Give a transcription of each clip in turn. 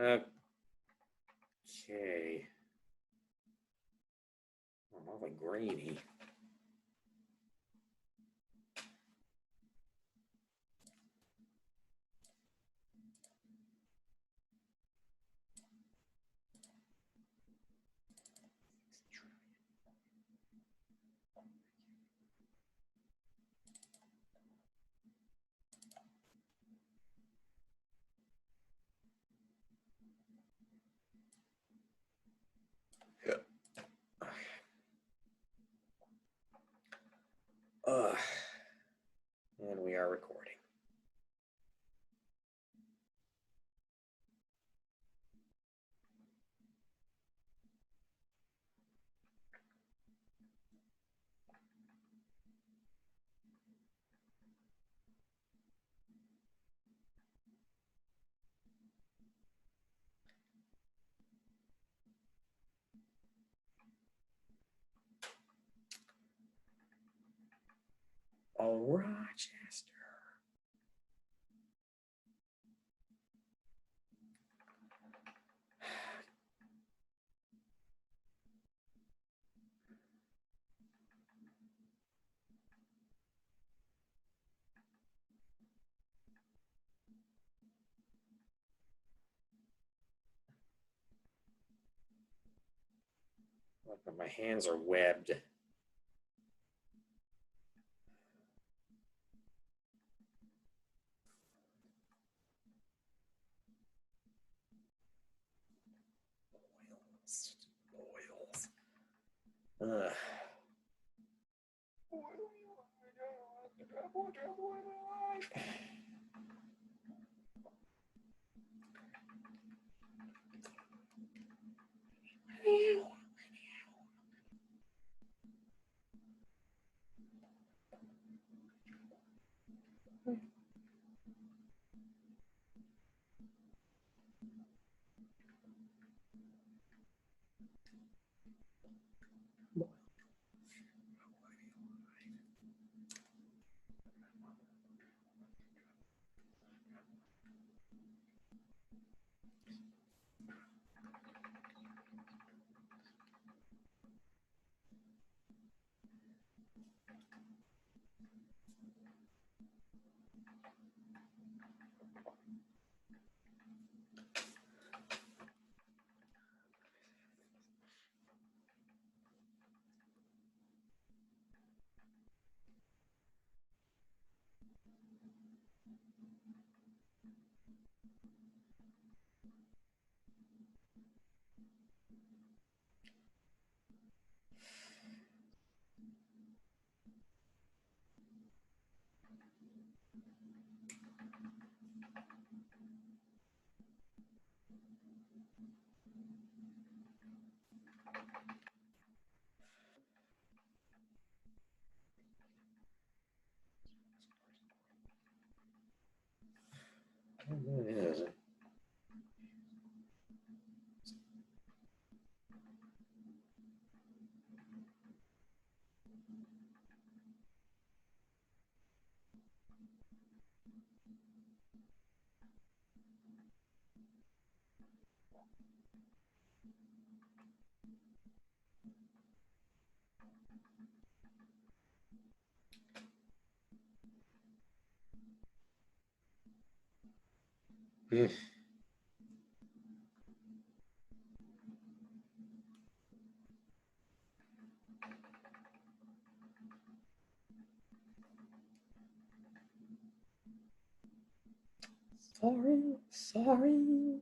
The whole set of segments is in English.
Okay. Awfully grainy. And we are recording. Oh, Rochester. Look, my hands are webbed. Oils. It isn't. Sorry.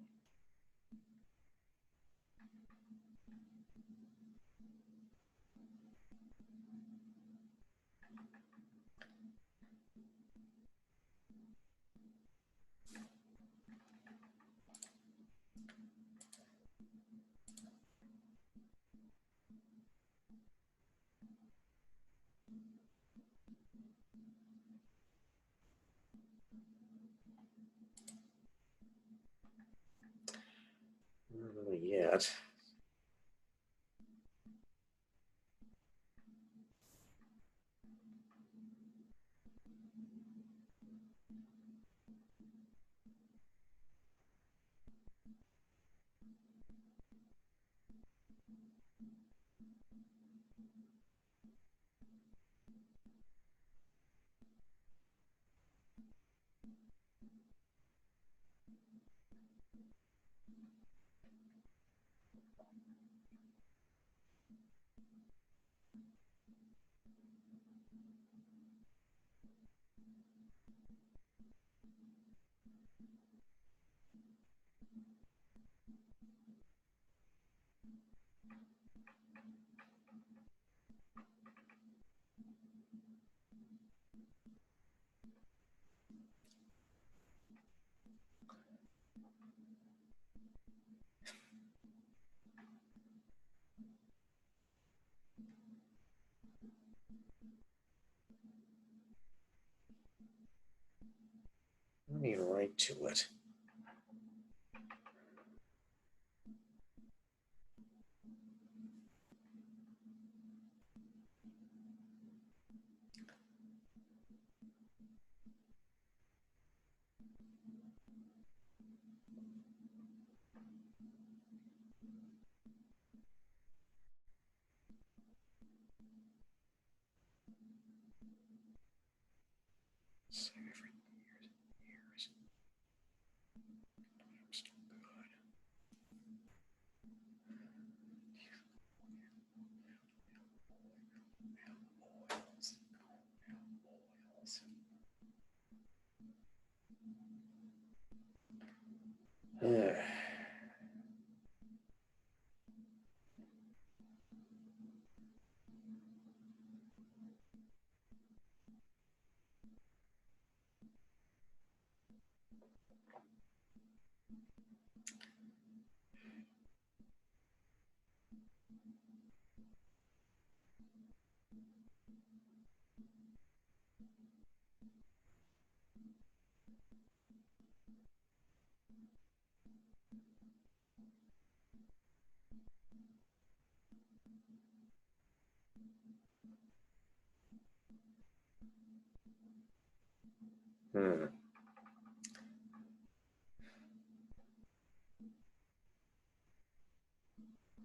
Not really yet. Let me write to it.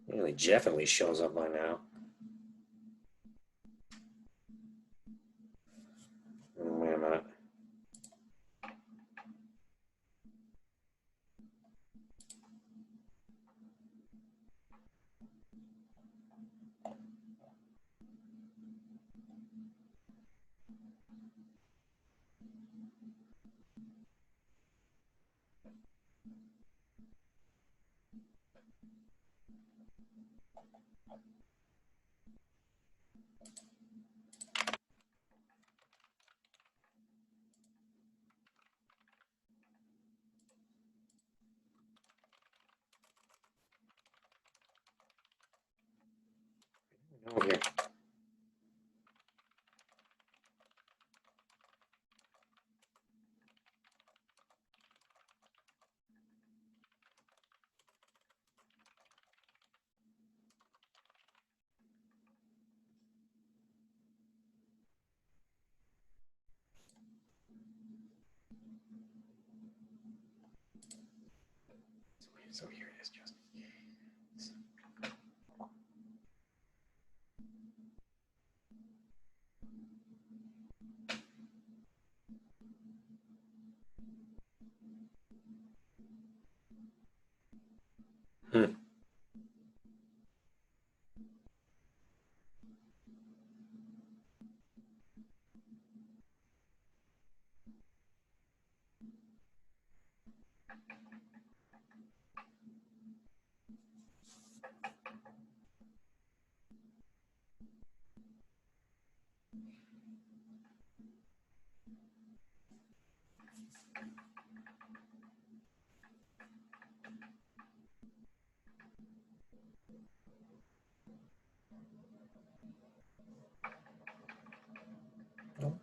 Really definitely shows up by now. Wait a minute. Over here. So here it is, Justin.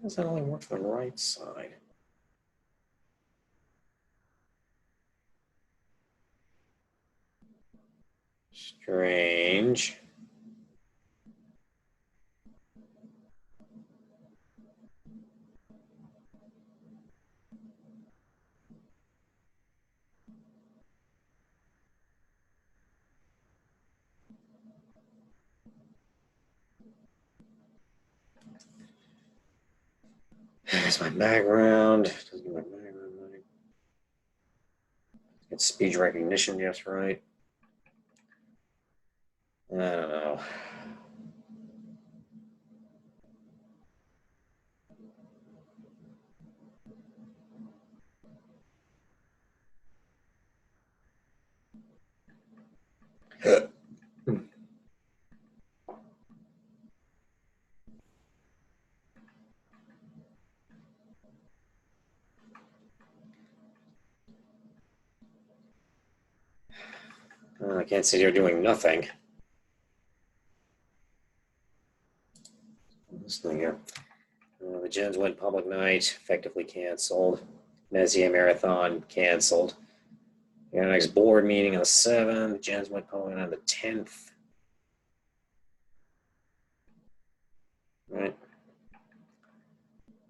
Why does that only work for the right side? Strange. There's my background. Doesn't my background. It's speech recognition, Jeff's right. I don't know. I can't sit here doing nothing. This thing here. The Gens went public night, effectively canceled. Messier Marathon canceled. We got our next board meeting on the 7th. Gens went public on the 10th. Right.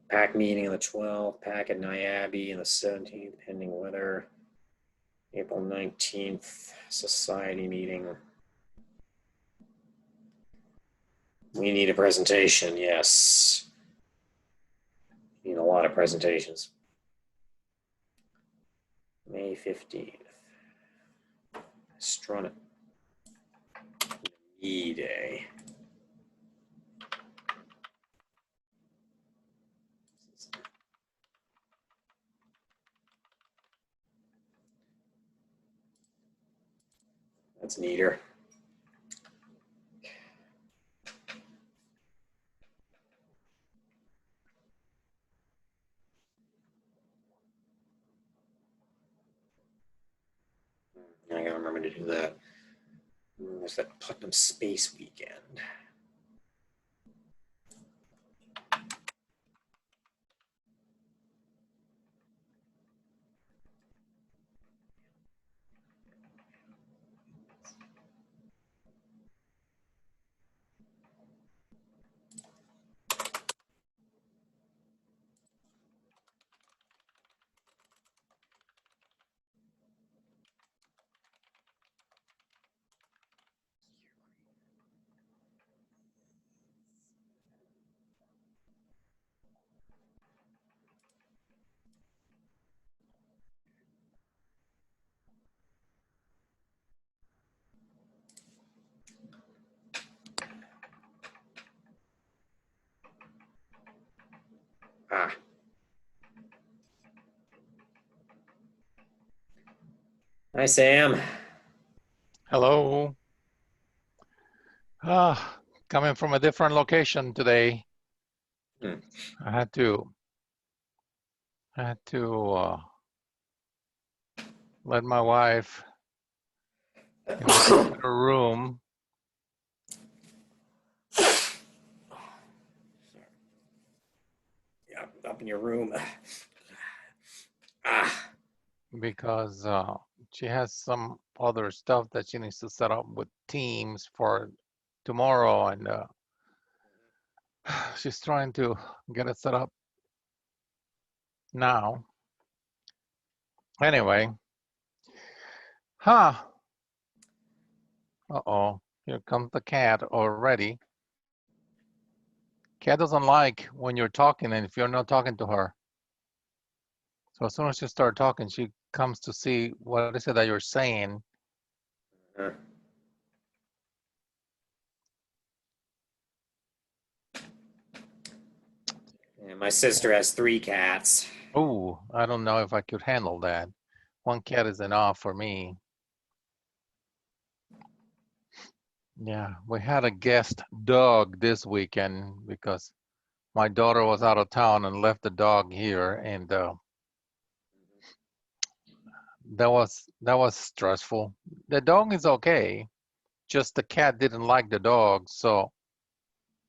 PAC meeting on the 12th. PAC at Niabi on the 17th, pending weather. April 19th, society meeting. We need a presentation, yes. Need a lot of presentations. May 15th. Astronomical day. That's neater. I gotta remember to do that. There's that Putnam Space Weekend. Ah. Hi, Sam. Hello. Coming from a different location today. I had to let my wife into her room. Yeah, up in your room. Ah. Because she has some other stuff that she needs to set up with Teams for tomorrow, and she's trying to get it set up now. Anyway, uh-oh, here comes the cat already. Cat doesn't like when you're talking and if you're not talking to her. So as soon as you start talking, she comes to see what is it that you're saying. And my sister has 3 cats. Oh, I don't know if I could handle that. 1 cat is enough for me. Yeah, we had a guest dog this weekend because my daughter was out of town and left the dog here, and that was stressful. The dog is okay, just the cat didn't like the dog, so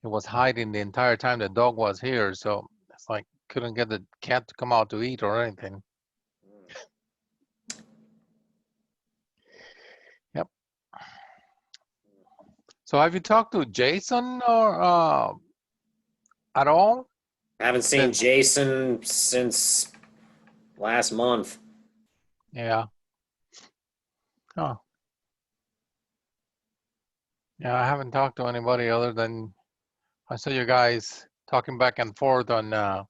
it was hiding the entire time the dog was here. So it's like couldn't get the cat to come out to eat or anything. Yep. So have you talked to Jason or at all? I haven't seen Jason since last month. Yeah. Oh. Yeah, I haven't talked to anybody other than I saw you guys talking back and forth on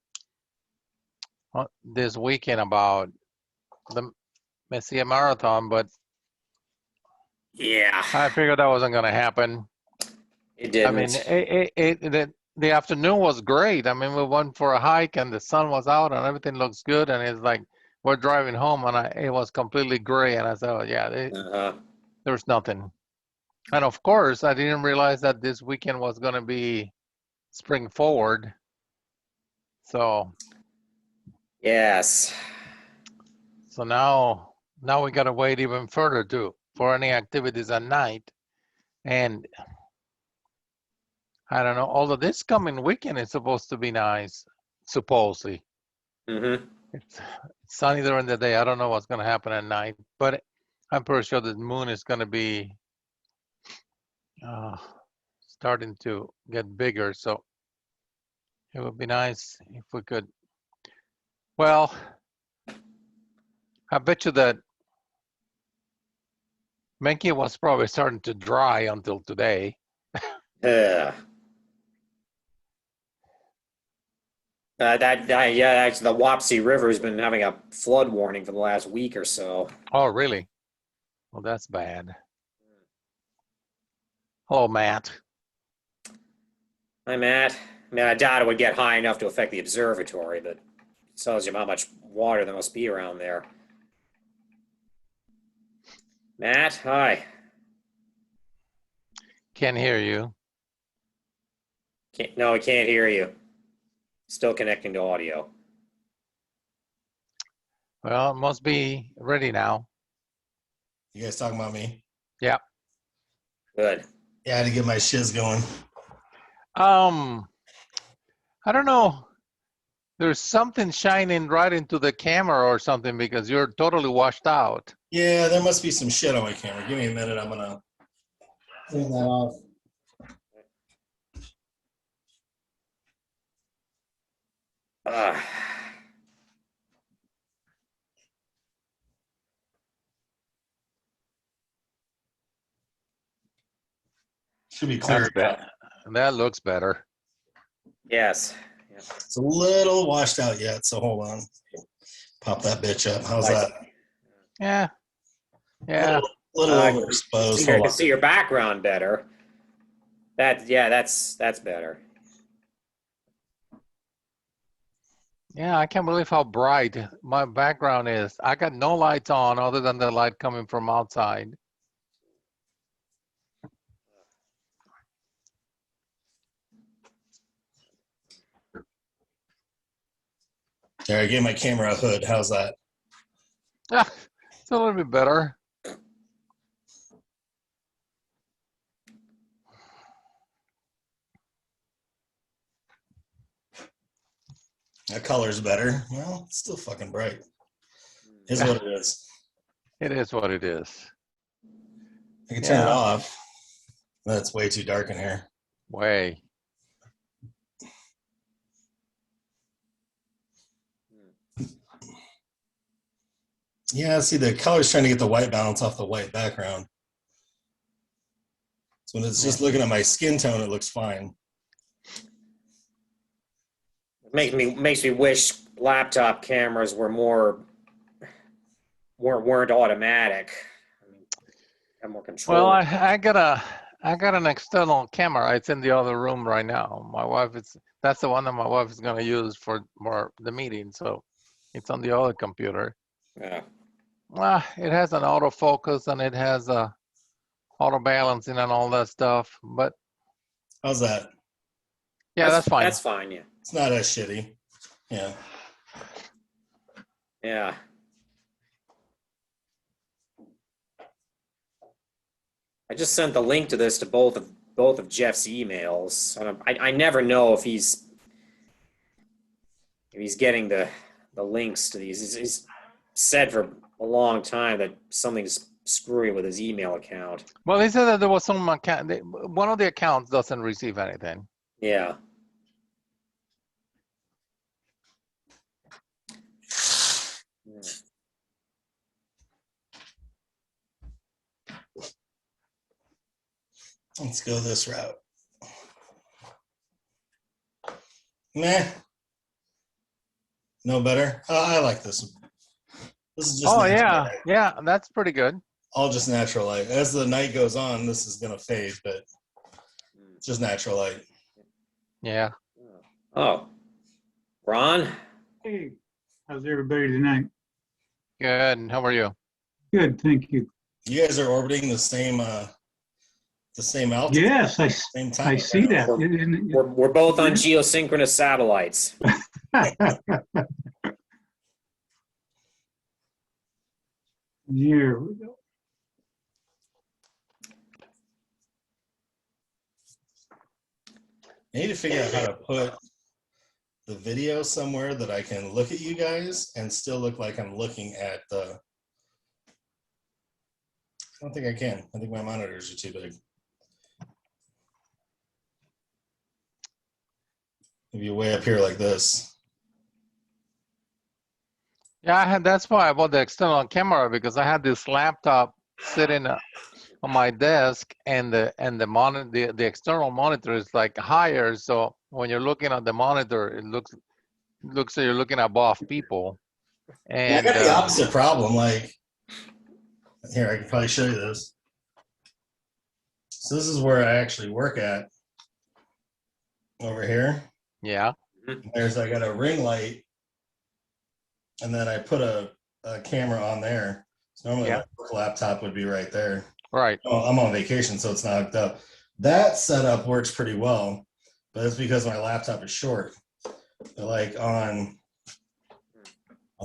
this weekend about the Meteor Marathon, but Yeah, I figured that wasn't going to happen. it I mean, didn't. the afternoon was great. I mean, we went for a hike and the sun was out and everything looks good. And it's like we're driving home and it was completely gray. And I said, oh, yeah, Uh-huh. there's nothing. And of course, I didn't realize that this weekend was going to be spring forward. So Yes. now we got to wait even further too for any activities at night. And I don't know, although this coming weekend is supposed to be nice, supposedly. Mm-hmm. It's sunny during the day. I don't know what's going to happen at night, but I'm pretty sure the moon is going to be uh, starting to get bigger. So it would be nice if we could. Well, I bet you that Menke was probably starting to dry until today. Yeah, yeah, actually, the Wapsie River has been having a flood warning for the last week or so. Oh, really? Well, that's bad. Hello, Matt. Hi, Matt. I mean, I doubt it would get high enough to affect the observatory, but it tells you how much water there must be around there. Matt, hi. Can't hear you. No, we can't hear you. Still connecting to audio. Well, it must be ready now. You guys talking about me? Yeah. Good. Yeah, I had to get my shiz going. I don't know. There's something shining right into the camera or something because you're totally washed out. Yeah, there must be some shit on my camera. Give me a minute. I'm gonna clean that off. Ah. Should be clear. That's better. That looks better. Yes. Yeah. It's a little washed out yet, so hold on. Pop that bitch up. How's that? Yeah. Yeah. Little I overexposed. can Hold on. see your background better. That's better. Yeah, I can't believe how bright my background is. I got no lights on other than the light coming from outside. There, I gave my camera a hood. How's that? Ah, it's a little bit better. That color's better. Well, it's still fucking bright. Is what it is. It is what it is. I can turn it Yeah. off. That's way too dark in here. Way. Yeah, see, the color's trying to get the white balance off the white background. So when it's just looking at my skin tone, it looks fine. Makes me wish laptop cameras weren't automatic. I mean, have more control. Well, I got an external camera. It's in the other room right now. That's the one that my wife is gonna use for the meeting. So it's on the other computer. Yeah. It has an autofocus and it has a auto balancing and all that stuff. But How's that? yeah, that's fine. That's fine. Yeah. It's not as shitty. Yeah. Yeah. I just sent the link to this to both of Jeff's emails. I never know if he's getting the links to these. He's said for a long time that something's screwy with his email account. Well, he said that there was some account. One of the accounts doesn't receive anything. Yeah. Let's go this route. Meh. No better. I like this one. This is just Oh natural yeah, light. yeah, that's pretty good. All just natural light. As the night goes on, this is gonna fade, but it's just natural light. Yeah. Oh, Ron? Hey, how's everybody tonight? Good. How are you? Good, thank you. You guys are orbiting the same altitude, Yes, same time. I see that. We're both on geosynchronous satellites. Here we go. I need to figure out how to put the video somewhere that I can look at you guys and still look like I'm looking at the. I don't think I can. I think my monitors are too big. Maybe way up here like this. Yeah, that's why I bought the external camera, because I had this laptop sitting on my desk, and the monitor, the external monitor is like higher, so when you're looking at the monitor, it looks like you're looking above people. Yeah, I And got the opposite problem. Like, here, I can probably show you this. So this is where I actually work at. Over here. yeah, I got a ring light, and then I put a camera on there. So normally Yeah. my work laptop would be right there. right. Oh, I'm on vacation, so it's not hooked up. That setup works pretty well, but it's because my laptop is short. But like on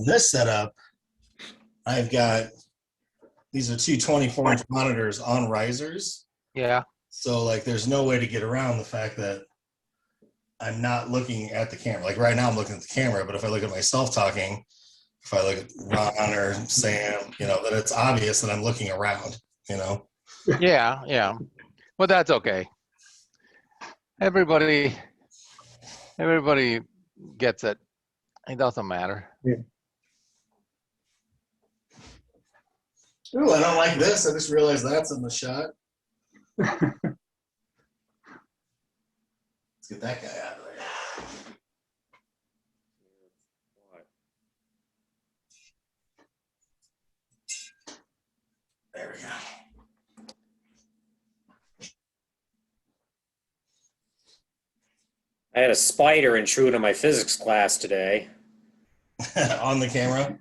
this setup, I've got, these are two 24-inch monitors on risers. Yeah, So like there's no way to get around the fact that I'm not looking at the camera. Like right now I'm looking at the camera, but if I look at myself talking, if I look at Ron or Sam, you know, that it's obvious that I'm looking around, you know. yeah. But that's okay. Everybody gets it. It doesn't matter. Ooh, I don't like this. I just realized that's in the shot. Let's get that guy out of there. There we go. I had a spider intrude on my physics class today On the camera.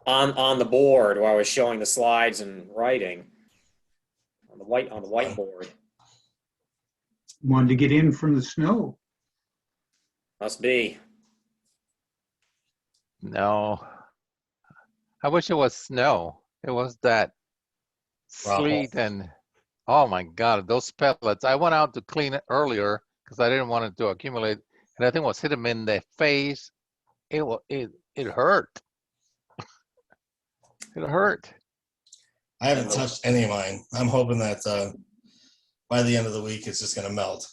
on the board while I was showing the slides and writing on the whiteboard. Wanted to get in from the snow. Must be. No. I wish it was snow. It was that sleet and oh my God, those pellets. I went out to clean it earlier because I didn't want it to accumulate, and I think it was hitting me in the face. It hurt. It hurt. I haven't touched any of mine. I'm hoping that by the end of the week it's just gonna melt.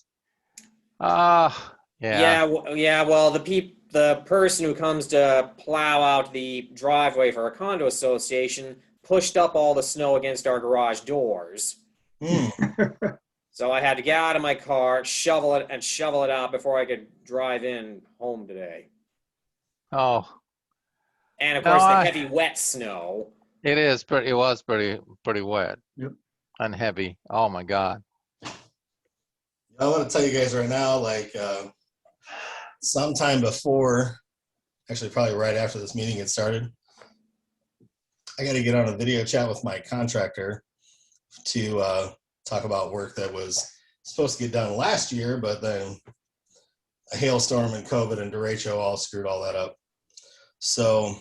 Yeah. Well, the person who comes to plow out the driveway for our condo association pushed up all the snow against our garage doors. So I had to get out of my car, shovel it out before I could drive in home today. Oh. And of course, the heavy, wet snow. It was pretty wet. Yep. And heavy. Oh my God. I want to tell you guys right now, like sometime before, actually probably right after this meeting gets started, I got to get on a video chat with my contractor to talk about work that was supposed to get done last year, but then a hailstorm and COVID and derecho all screwed all that up. So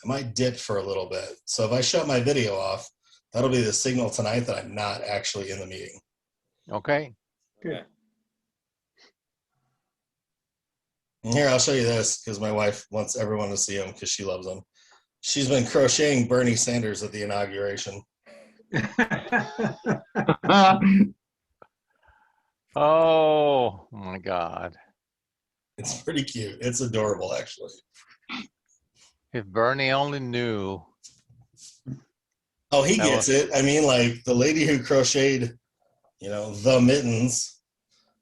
I might dip for a little bit. So if I shut my video off, that'll be the signal tonight that I'm not actually in the meeting. Okay. Okay. And here, I'll show you this because my wife wants everyone to see them because she loves them. She's been crocheting Bernie Sanders at the inauguration. Oh my God. It's pretty cute. It's adorable, actually. If Bernie only knew. Oh, he gets it. I mean, like the lady who crocheted, you know, the mittens,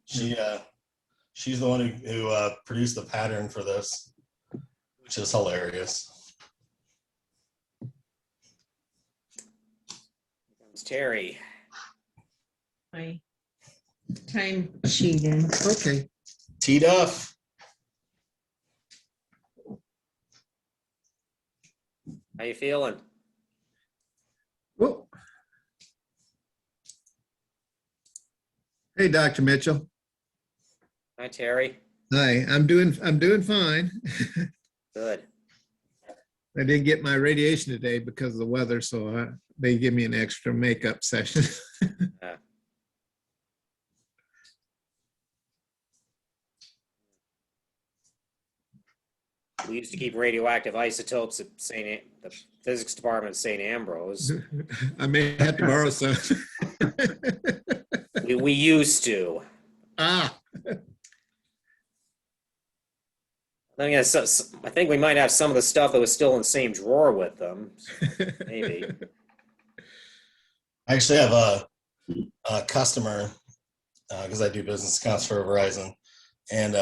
she's the one who produced the pattern for this, which is hilarious. It's Terry. My time sheet in. Okay. T Duff. How you feeling? Well, hey, Dr. Mitchell. Hi, Terry. Hi, I'm doing fine. Good. I didn't get my radiation today because of the weather, so they give me an extra makeup session. Uh, we used to keep radioactive isotopes at the physics department at St. Ambrose. I may have to borrow some. We used to. Ah, Then again, I think we might have some of the stuff that was still in the same drawer with them. Maybe. I actually have a customer because I do business accounts for Verizon, and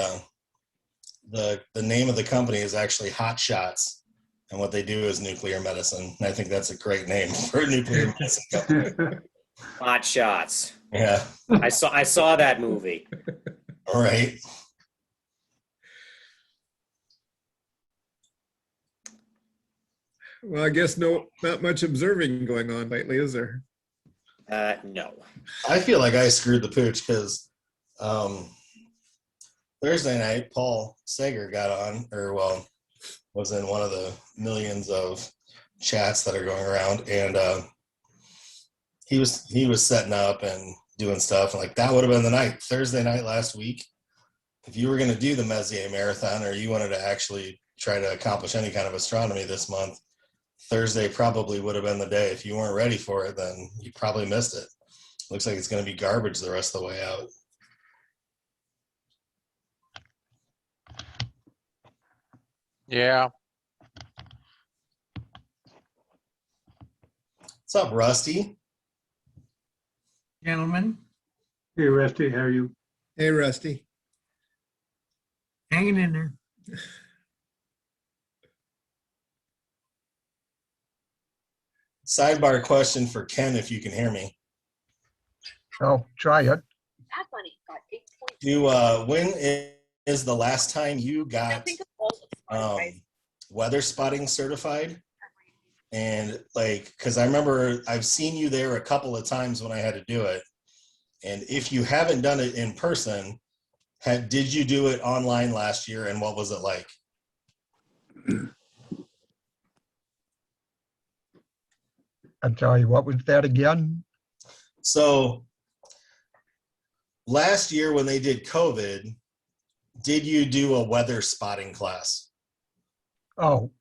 the name of the company is actually Hot Shots, and what they do is nuclear medicine. And I think that's a great name for a nuclear medicine company. Hot Shots. Yeah. I saw that movie. All right. well, I guess not much observing going on lately, is there? No. I feel like I screwed the pooch because Thursday night, Paul Sager got on, was in one of the millions of chats that are going around, and he was setting up and doing stuff, and like that would have been the night, Thursday night last week. If you were going to do the Messier Marathon, or you wanted to actually try to accomplish any kind of astronomy this month, Thursday probably would have been the day. If you weren't ready for it, then you probably missed it. Looks like it's going to be garbage the rest of the way out. Yeah. What's up, Rusty? Gentlemen, Hey, Rusty, how are you? Hey, Rusty. hanging in there. Sidebar question for Ken, if you can hear me. Oh, try it. When is the last time you got weather spotting certified? And like, because I remember I've seen you there a couple of times when I had to do it. And if you haven't done it in person, did you do it online last year, and what was it like? I'm sorry, what was that again? So last year when they did COVID, did you do a weather spotting class? Oh,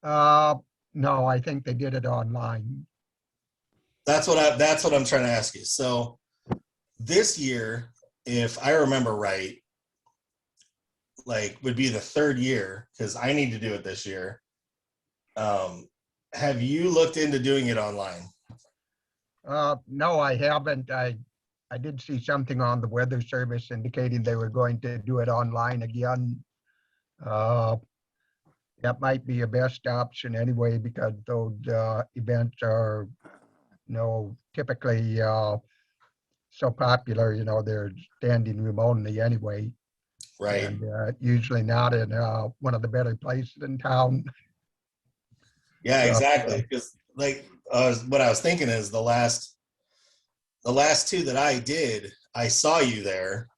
no, I think they did it online. That's what I'm trying to ask you. So this year, if I remember right, like would be the third year, because I need to do it this year. Have you looked into doing it online? No, I haven't. I did see something on the Weather Service indicating they were going to do it online again. That might be a best option anyway, because those events are, typically so popular, they're standing room only anyway. Right. And usually not in one of the better places in town. Yeah, exactly. Because like what I was thinking is the last two that I did, I saw you there.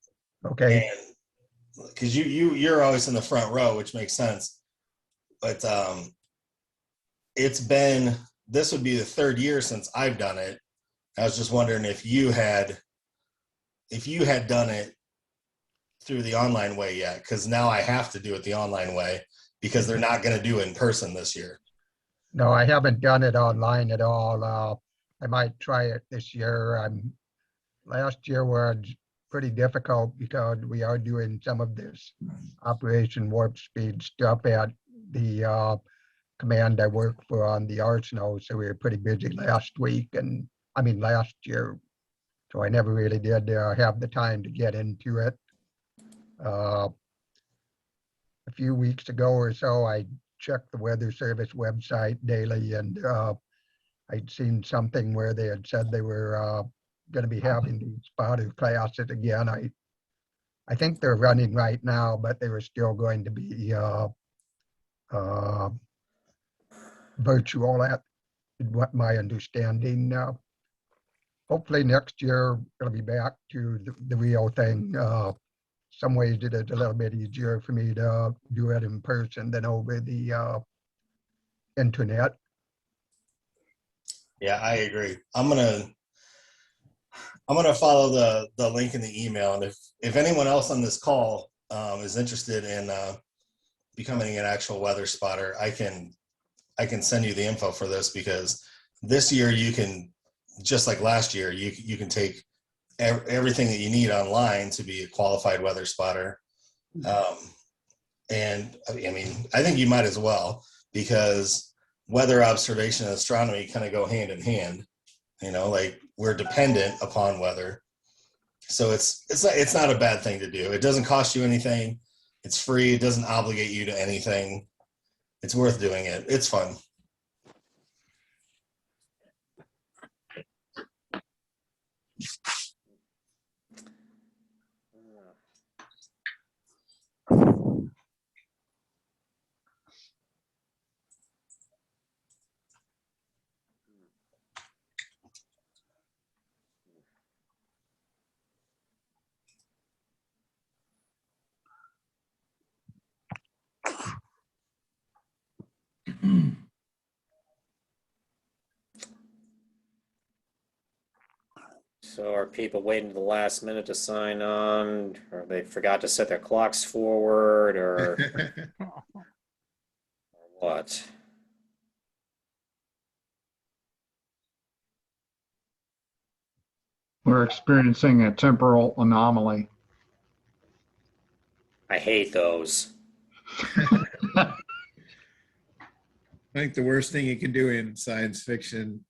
Okay. And because you're always in the front row, which makes sense. But this would be the third year since I've done it. I was just wondering if you had done it through the online way yet, because now I have to do it the online way because they're not going to do it in person this year. No, I haven't done it online at all. I might try it this year. Last year was pretty difficult because we are doing some of this Operation Warp Speed stuff at the command I work for on the Arsenal. So we were pretty busy last year. So I never really did have the time to get into it. A few weeks ago or so, I checked the Weather Service website daily, and I'd seen something where they had said they were going to be having these spotter classes again. I think they're running right now, but they were still going to be virtual at what my understanding. Hopefully next year it'll be back to the real thing. Some ways it is a little bit easier for me to do it in person than over the internet. Yeah, I agree. I'm gonna follow the link in the email, and if anyone else on this call is interested in becoming an actual weather spotter, I can send you the info for this, because this year you can, just like last year, you can take everything that you need online to be a qualified weather spotter. And I mean, I think you might as well, because weather observation and astronomy kind of go hand in hand. You know, like, we're dependent upon weather. So it's not a bad thing to do. It doesn't cost you anything. It's free. It doesn't obligate you to anything. It's worth doing it. It's fun. So are people waiting to the last minute to sign on, or they forgot to set their clocks forward, or what? We're experiencing a temporal anomaly. I hate those. I think the worst thing you can do in science fiction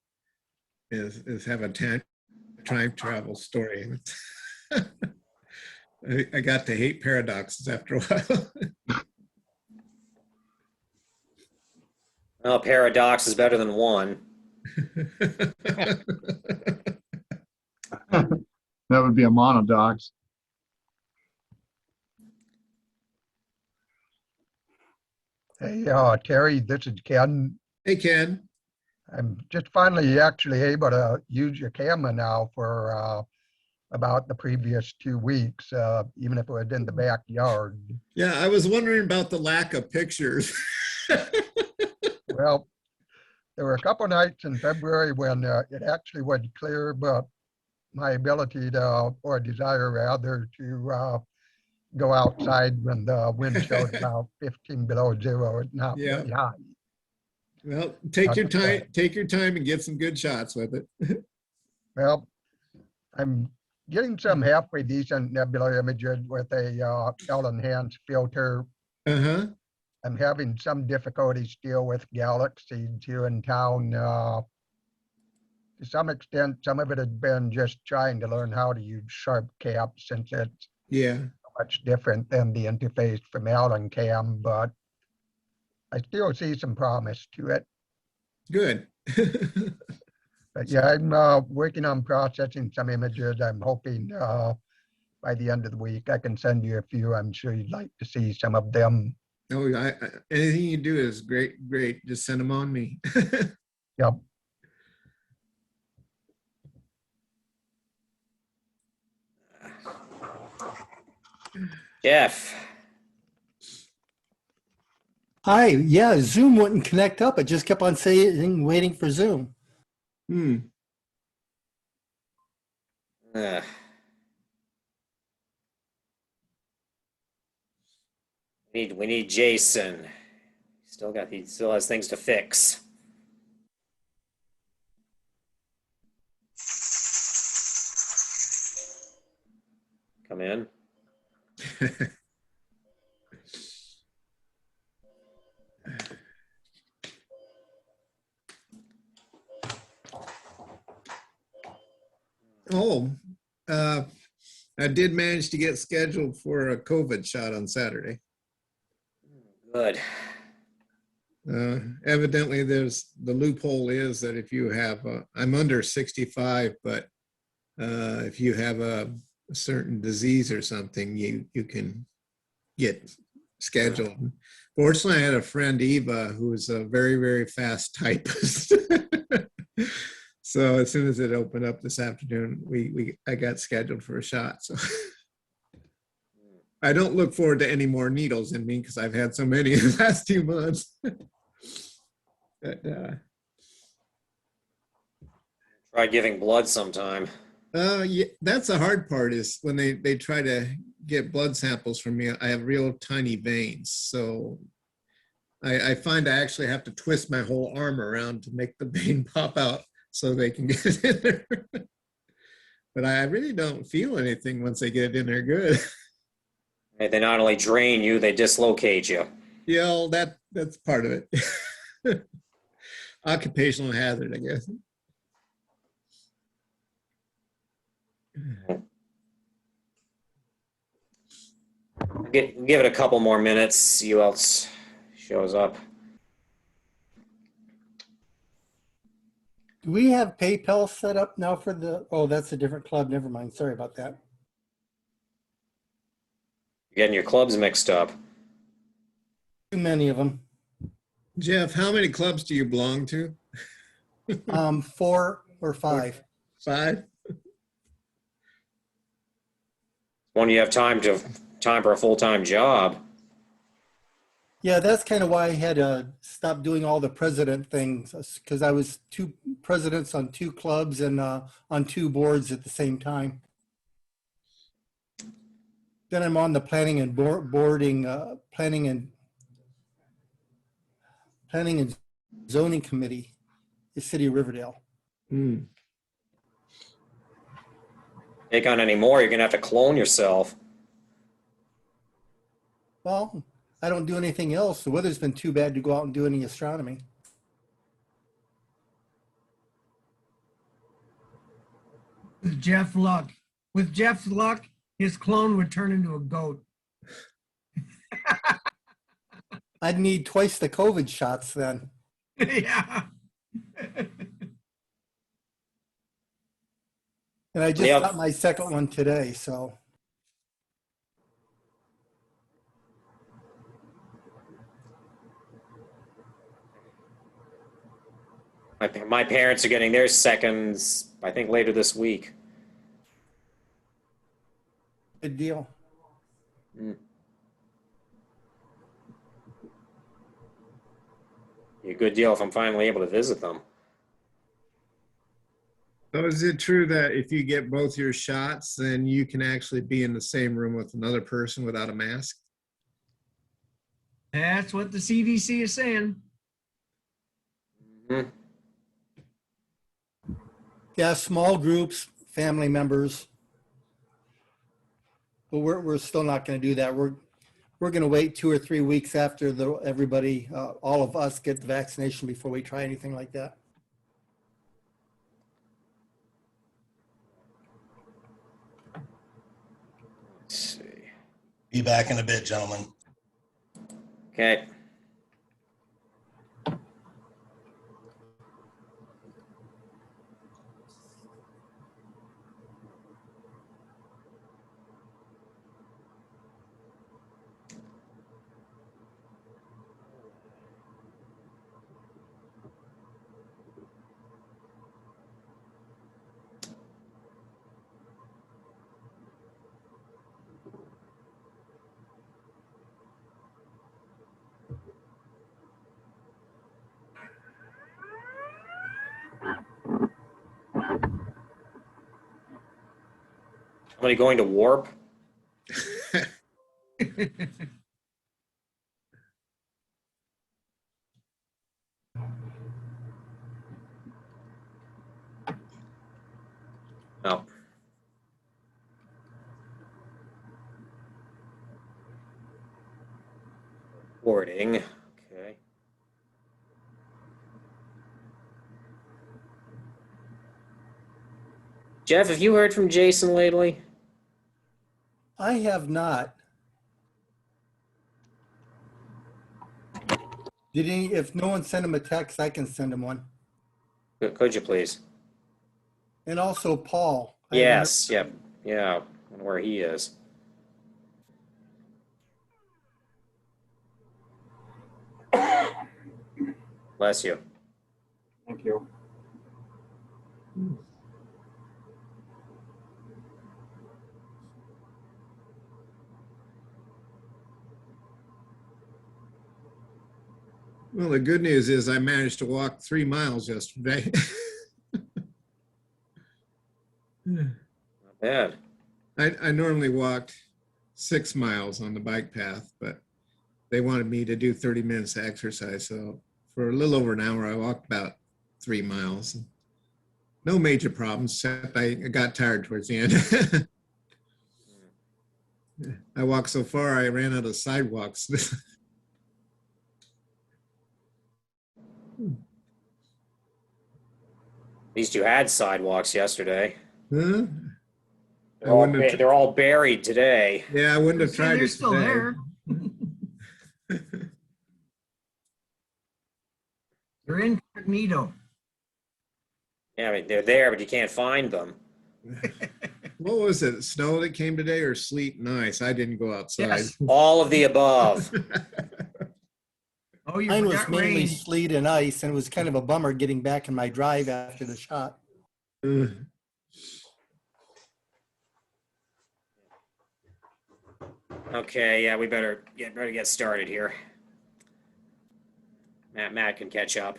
is have a time travel story. I got to hate paradoxes after a while. Well, paradox is better than one. That would be a monodox. Hey, Terry, this is Ken. Hey, Ken. I'm just finally actually able to use your camera now for about the previous 2 weeks, even if it was in the backyard. Yeah, I was wondering about the lack of pictures. Well, there were a couple nights in February when it actually was clear, but my ability to, or desire rather, to go outside when the wind showed about 15 below zero is not Yeah. very high. Well, take your time and get some good shots with it. Well, I'm getting some halfway decent nebula images with a L-enhanced filter. Uh-huh. I'm having some difficulty still with galaxies here in town. To some extent, some of it has been just trying to learn how to use sharp caps, since it's Yeah. much different than the interface from Allen Cam, but I still see some promise to it. Good. But yeah, I'm working on processing some images. I'm hoping by the end of the week I can send you a few. I'm sure you'd like to see some of them. Oh, anything you do is great. Great. Just send them on me. Yep. Jeff, Hi, yeah, Zoom wouldn't connect up. It just kept on saying, waiting for Zoom. Hmm. uh, we need Jason. He still has things to fix. Come in. Oh, I did manage to get scheduled for a COVID shot on Saturday. Good. Evidently, there's the loophole is that if you have, I'm under 65, but if you have a certain disease or something, you can get scheduled. Fortunately, I had a friend, Eva, who was a very, very fast typist. So as soon as it opened up this afternoon, I got scheduled for a shot. So I don't look forward to any more needles in me because I've had so many in the last 2 months. But, Try giving blood sometime. yeah, that's the hard part is when they try to get blood samples from me, I have real tiny veins. So I find I actually have to twist my whole arm around to make the vein pop out so they can get it in there. But I really don't feel anything once they get it in there good. Right, they not only drain you, they dislocate you. Yeah, well, that's part of it. Occupational hazard, I guess. Give it a couple more minutes, see who else shows up. Do we have PayPal set up now for the, oh, that's a different club. Never mind. Sorry about that. You're getting your clubs mixed up. Too many of them. Jeff, how many clubs do you belong to? 4 or 5. 5? When you have time for a full-time job. Yeah, that's kind of why I had to stop doing all the president things, because I was 2 presidents on 2 clubs and on 2 boards at the same time. Then I'm on the planning and planning and zoning committee, the city of Riverdale. Take on any more, you're gonna have to clone yourself. Well, I don't do anything else. The weather's been too bad to go out and do any astronomy. With Jeff's luck, his clone would turn into a goat. I'd need twice the COVID shots then. Yeah. And I just Yep. got my second one today, so. My parents are getting their seconds, I think, later this week. Good deal. A good deal if I'm finally able to visit them. So is it true that if you get both your shots, then you can actually be in the same room with another person without a mask? That's what the CDC is saying. Mhm. Yeah, small groups, family members. But we're still not going to do that. We're going to wait 2 or 3 weeks after everybody, all of us, get the vaccination before we try anything like that. Let's see. Be back in a bit, gentlemen. Okay. Somebody going to warp? No. Recording. Okay. Jeff, have you heard from Jason lately? I have not. If no one sent him a text, I can send him one. Could you please? And also Paul. I wonder- Yes, yep, yeah, I wonder where he is. Bless you. Thank you. Well, the good news is I managed to walk 3 miles yesterday. Not bad. I normally walked 6 miles on the bike path, but they wanted me to do 30 minutes of exercise. So for a little over an hour, I walked about 3 miles. No major problems, except I got tired towards the end. I walked so far, I ran out of sidewalks. At least you had sidewalks yesterday. Huh? I They're all, wouldn't have they're all buried today. Yeah, I wouldn't have See, tried they're it still today. there. They're incognito. Yeah, I mean, they're there, but you can't find them. What was it? Snow that came today or sleet and ice? I didn't go outside. Yes. All of the above. Oh, you Mine was forgot mainly rain. sleet and ice, and it was kind of a bummer getting back in my drive after the shot. Okay, yeah, we better get started here. Matt can catch up.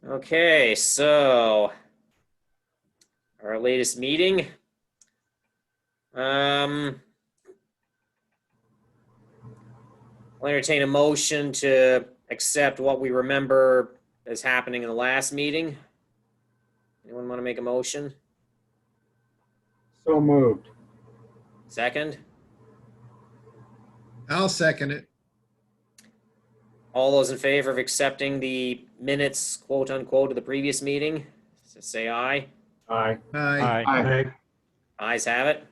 Okay, so our latest meeting. I'll entertain a motion to accept what we remember as happening in the last meeting. Anyone want to make a motion? So moved. Second? I'll second it. All those in favor of accepting the minutes, quote unquote, of the previous meeting, say aye. Aye. Aye. Aye. Ayes have it.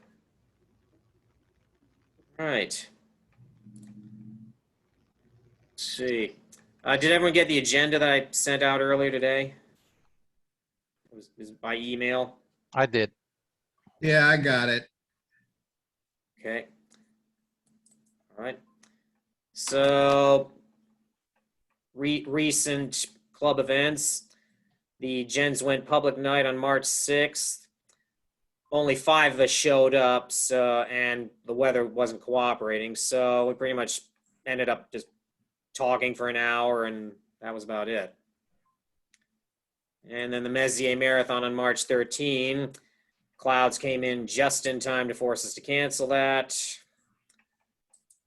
All right. Let's see. Did everyone get the agenda that I sent out earlier today? It was by email. I did. Yeah, I got it. Okay. All right. So, recent club events. The Gens went public night on March 6th. Only 5 of us showed up, so, and the weather wasn't cooperating, so we pretty much ended up just talking for an hour, and that was about it. And then the Mezier Marathon on March 13. Clouds came in just in time to force us to cancel that.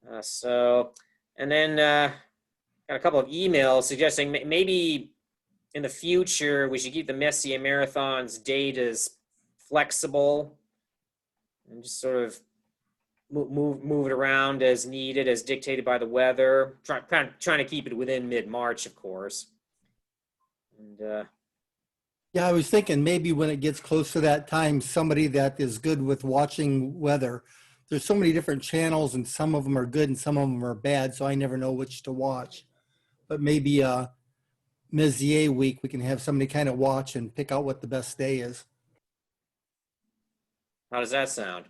And then got a couple of emails suggesting maybe in the future we should keep the Messier Marathon's date as flexible and just sort of move it around as needed, as dictated by the weather. Trying to keep it within mid-March, of course. And Yeah, I was thinking maybe when it gets close to that time, somebody that is good with watching weather. There's so many different channels and some of them are good and some of them are bad, so I never know which to watch. But maybe Mezier week, we can have somebody kind of watch and pick out what the best day is. how does that sound?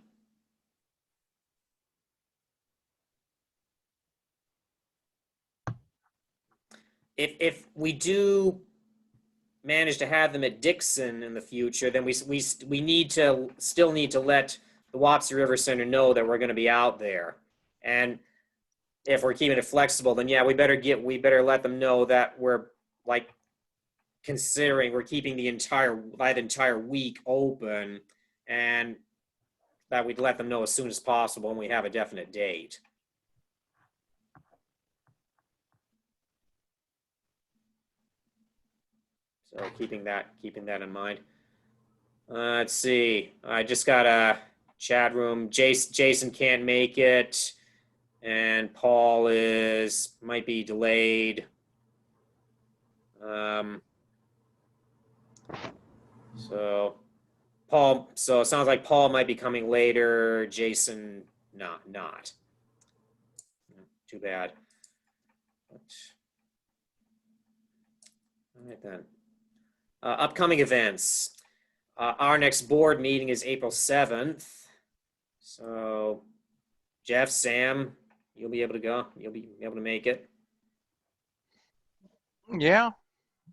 If we do manage to have them at Dixon in the future, then we still need to let the Wapsie River Center know that we're going to be out there. And if we're keeping it flexible, then yeah, we better let them know that we're like considering we're keeping that entire week open, and that we'd let them know as soon as possible when we have a definite date. So keeping that in mind. Let's see. I just got a chat room. Jason can't make it, and Paul might be delayed. So it sounds like Paul might be coming later. Jason, not. Too bad. right then. Upcoming events. Our next board meeting is April 7th. So, Jeff, Sam, you'll be able to go. You'll be able to make it. Yeah,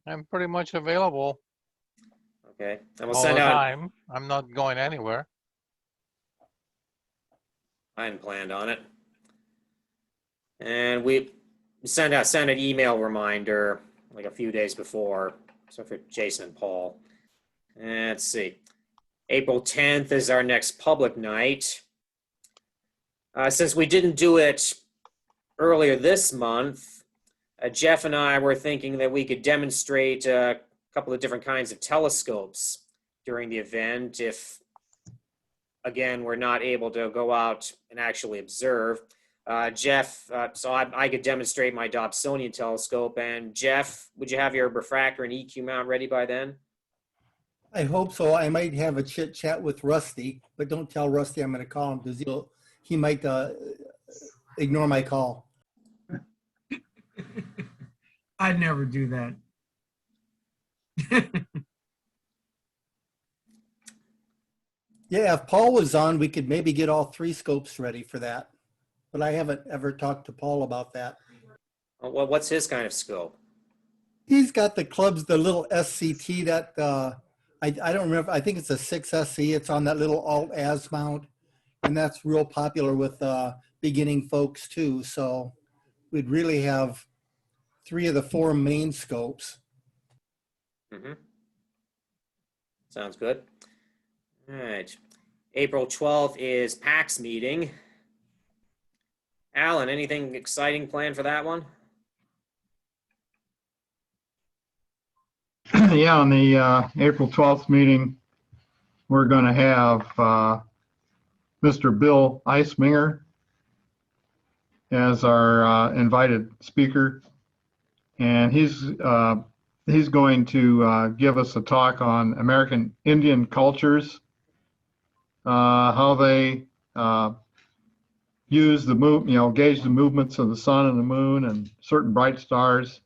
I'm pretty much available Okay. And we'll all send the out. time. I'm not going anywhere. I hadn't planned on it. And we send an email reminder like a few days before. So for Jason and Paul. And let's see. April 10th is our next public night. Since we didn't do it earlier this month, Jeff and I were thinking that we could demonstrate a couple of different kinds of telescopes during the event if, again, we're not able to go out and actually observe. Jeff, so I could demonstrate my Dobsonian telescope. And Jeff, would you have your refractor and EQ mount ready by then? I hope so. I might have a chit chat with Rusty, but don't tell Rusty I'm going to call him because he might ignore my call. I'd never do that. Yeah, if Paul was on, we could maybe get all 3 scopes ready for that. But I haven't ever talked to Paul about that. Well, what's his kind of scope? He's got the clubs, the little SCT that I don't remember. I think it's a 6SC. It's on that little alt-as mount. And that's real popular with beginning folks too. So we'd really have 3 of the 4 main scopes. Mm-hmm. Sounds good. All right. April 12th is PAX meeting. Alan, anything exciting planned for that one? Yeah, on the April 12th meeting, we're going to have Mr. Bill Eisminger as our invited speaker. And he's going to give us a talk on American Indian cultures, how they use the gauge the movements of the sun and the moon and certain bright stars.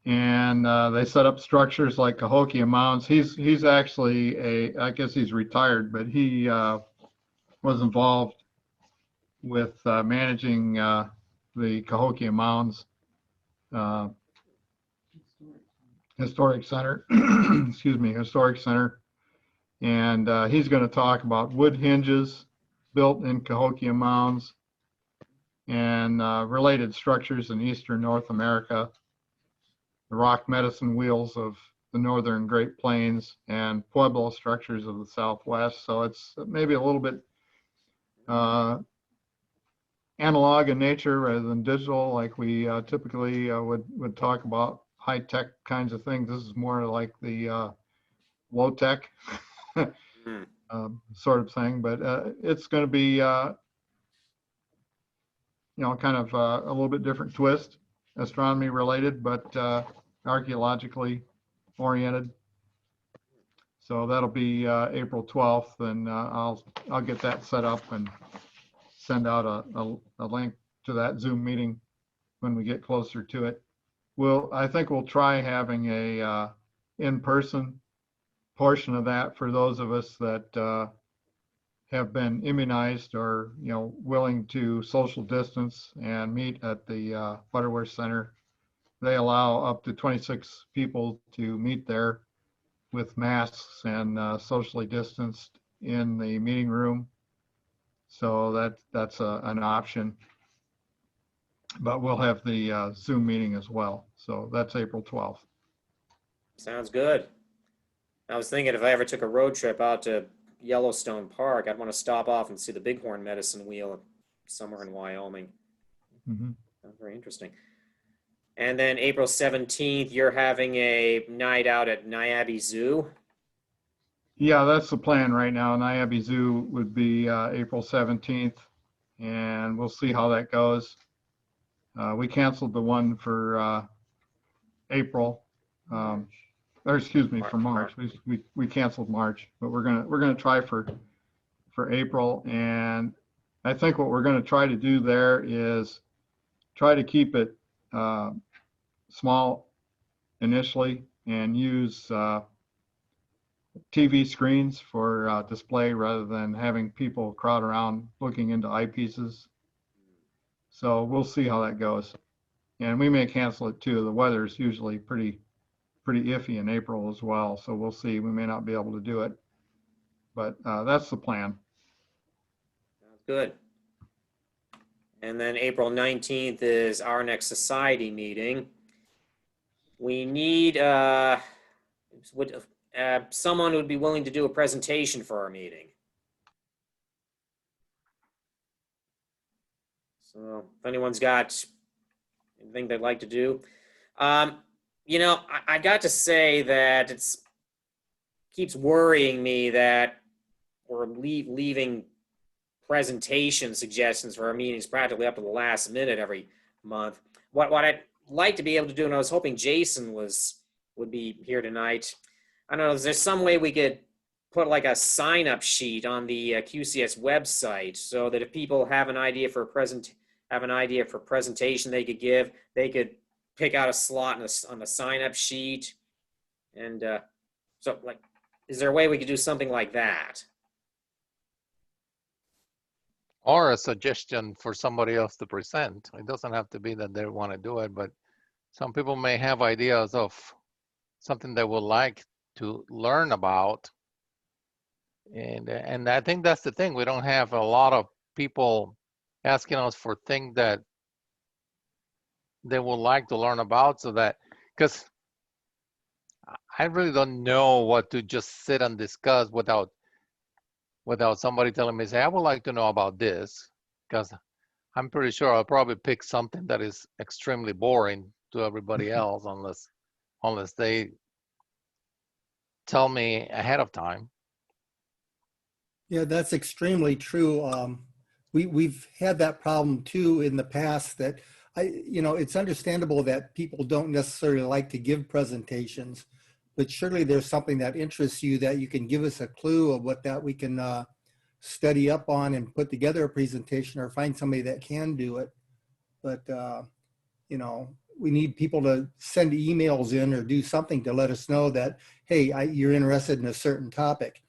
And they set up structures like Cahokia Mounds. He's actually I guess he's retired, but he was involved with managing the Cahokia Mounds Historic Center, excuse me, Historic Center. And he's going to talk about wood hinges built in Cahokia Mounds and related structures in eastern North America, the rock medicine wheels of the northern Great Plains, and Pueblo structures of the Southwest. So it's maybe a little bit analog in nature rather than digital, like we typically would talk about high-tech kinds of things. This is more like the low-tech sort of thing, but it's going to be kind of a little bit different twist, astronomy related, but archaeologically oriented. So that'll be April 12th, and I'll get that set up and send out a link to that Zoom meeting when we get closer to it. I think we'll try having a in-person portion of that for those of us that have been immunized or willing to social distance and meet at the Butterworth Center. They allow up to 26 people to meet there with masks and socially distanced in the meeting room. So that's an option. But we'll have the Zoom meeting as well. So that's April 12th. Sounds good. I was thinking if I ever took a road trip out to Yellowstone Park, I'd want to stop off and see the Bighorn medicine wheel somewhere in Wyoming. Mm-hmm. Very interesting. And then April 17th, you're having a night out at Niabi Zoo. Yeah, that's the plan right now. Niabi Zoo would be April 17th, and we'll see how that goes. We canceled the one for April, or excuse me, for March. We canceled March, but we're gonna try for April. And I think what we're gonna try to do there is try to keep it small initially and use TV screens for display rather than having people crowd around looking into eyepieces. So we'll see how that goes. And we may cancel it too. The weather is usually pretty iffy in April as well. So we'll see. We may not be able to do it, but that's the plan. Sounds good. And then April 19th is our next society meeting. We need someone who would be willing to do a presentation for our meeting. So if anyone's got anything they'd like to do. You know, I got to say that keeps worrying me that we're leaving presentation suggestions for our meetings practically up to the last minute every month. What I'd like to be able to do, and I was hoping Jason would be here tonight. I don't know, is there some way we could put like a sign-up sheet on the QCS website so that if people have an idea for presentation they could give, they could pick out a slot on the sign-up sheet, and so like, is there a way we could do something like that? Or a suggestion for somebody else to present. It doesn't have to be that they want to do it, but some people may have ideas of something they would like to learn about. And I think that's the thing. We don't have a lot of people asking us for things that they would like to learn about, so that, because I really don't know what to just sit and discuss without somebody telling me, say, I would like to know about this, because I'm pretty sure I'll probably pick something that is extremely boring to everybody else unless they tell me ahead of time. Yeah, that's extremely true. We've had that problem too in the past, that it's understandable that people don't necessarily like to give presentations, but surely there's something that interests you that you can give us a clue of what that we can study up on and put together a presentation, or find somebody that can do it. But, we need people to send emails in or do something to let us know that, hey, you're interested in a certain topic.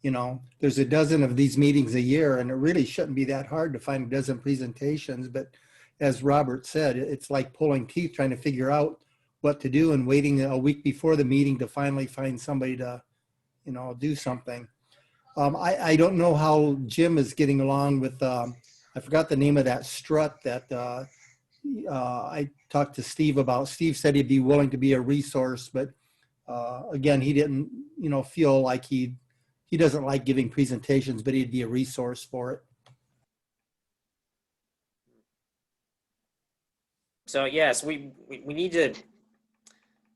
There's a dozen of these meetings a year, and it really shouldn't be that hard to find a dozen presentations. But as Robert said, it's like pulling teeth trying to figure out what to do and waiting a week before the meeting to finally find somebody to, do something. I don't know how Jim is getting along with, I forgot the name of that strut that I talked to Steve about. Steve said he'd be willing to be a resource, but again, he didn't, feel like he doesn't like giving presentations, but he'd be a resource for it. So yes, we need to.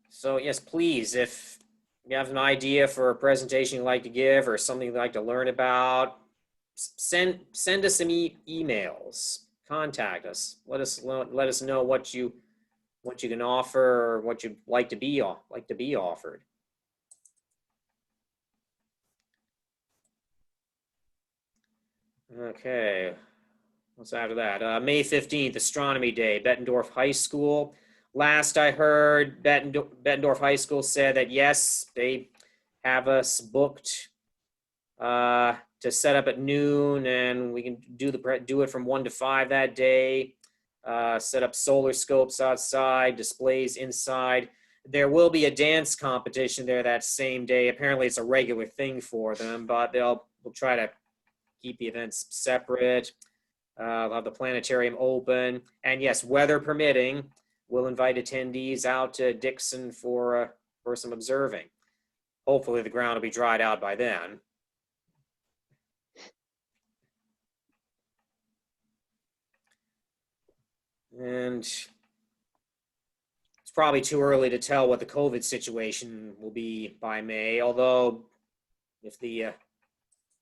So yes, please, if you have an idea for a presentation you'd like to give or something you'd like to learn about, send us some emails. Contact us. Let us know what you can offer or what you'd like to be offered. Okay. What's after that? May 15th, Astronomy Day, Bettendorf High School. Last I heard, Bettendorf High School said that yes, they have us booked to set up at noon, and we can do it from 1 to 5 that day. Set up solar scopes outside, displays inside. There will be a dance competition there that same day. Apparently, it's a regular thing for them, but we'll try to keep the events separate. We'll have the planetarium open, and yes, weather permitting, we'll invite attendees out to Dixon for some observing. Hopefully, the ground will be dried out by then. And it's probably too early to tell what the COVID situation will be by May, although if the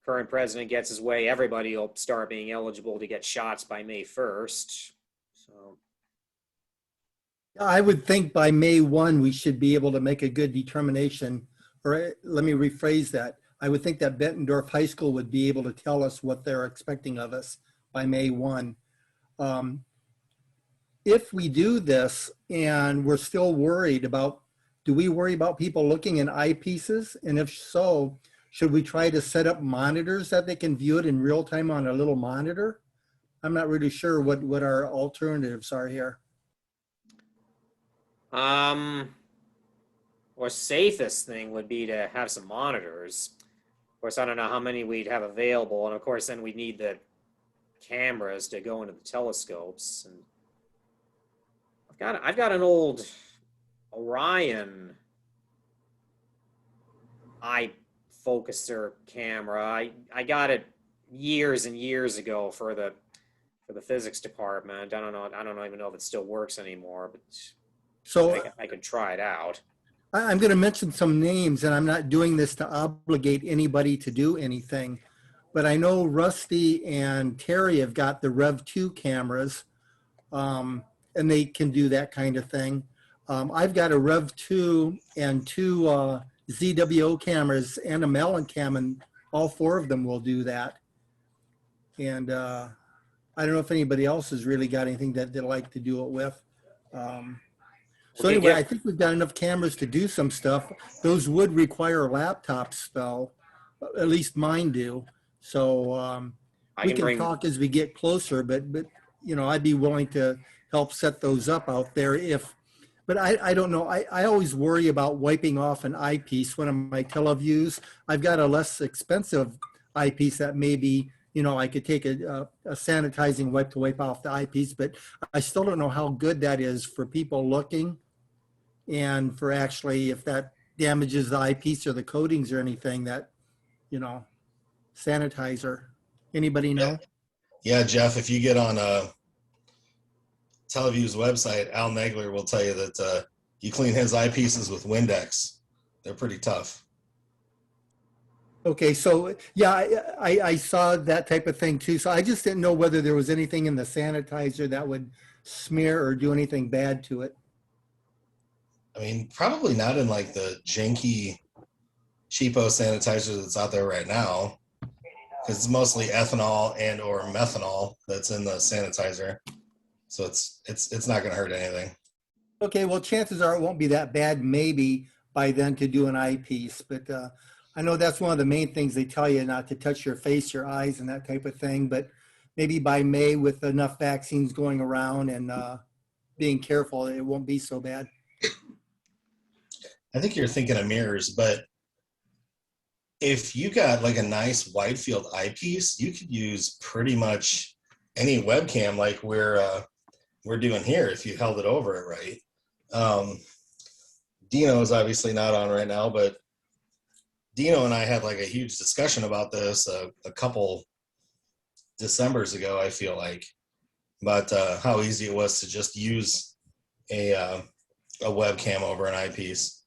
current president gets his way, everybody will start being eligible to get shots by May 1st. So I would think by May 1, we should be able to make a good determination, or let me rephrase that. I would think that Bettendorf High School would be able to tell us what they're expecting of us by May 1. if we do this and we're still worried about, do we worry about people looking in eyepieces? And if so, should we try to set up monitors that they can view it in real time on a little monitor? I'm not really sure what our alternatives are here. Or safest thing would be to have some monitors. Of course, I don't know how many we'd have available, and of course, then we'd need the cameras to go into the telescopes. And I've got an old Orion eye focuser camera. I got it years and years ago for the physics department. I don't even know if it still works anymore, but So I could try it out. I'm going to mention some names, and I'm not doing this to obligate anybody to do anything, but I know Rusty and Terry have got the Rev 2 cameras, and they can do that kind of thing. I've got a Rev 2 and two ZWO cameras and a Mellon cam, and all four of them will do that. And I don't know if anybody else has really got anything that they'd like to do it with. So Okay, anyway, yeah. I think we've got enough cameras to do some stuff. Those would require laptops, though. At least mine do. So we can talk as we get closer, but you know, I'd be willing to help set those up out there if. But I don't know. I always worry about wiping off an eyepiece, one of my TeleViews. I've got a less expensive eyepiece that maybe, you know, I could take a sanitizing wipe to wipe off the eyepiece, but I still don't know how good that is for people looking and for actually if that damages the eyepiece or the coatings or anything that, you know, sanitizer. Anybody know? Yeah, Jeff, if you get on TeleView's website, Al Negler will tell you that you clean his eyepieces with Windex. They're pretty tough. Okay, so yeah, I saw that type of thing too. So I just didn't know whether there was anything in the sanitizer that would smear or do anything bad to it. I mean, probably not in like the janky, cheapo sanitizer that's out there right now, because it's mostly ethanol and or methanol that's in the sanitizer. So it's not going to hurt anything. Okay, well, chances are it won't be that bad maybe by then to do an eyepiece, but I know that's one of the main things they tell you, not to touch your face, your eyes, and that type of thing. But maybe by May, with enough vaccines going around and being careful, it won't be so bad. I think you're thinking of mirrors, but if you got like a nice wide field eyepiece, you could use pretty much any webcam like we're doing here if you held it over it right. Dino is obviously not on right now, but Dino and I had like a huge discussion about this a couple Decembers ago, I feel like, about how easy it was to just use a webcam over an eyepiece.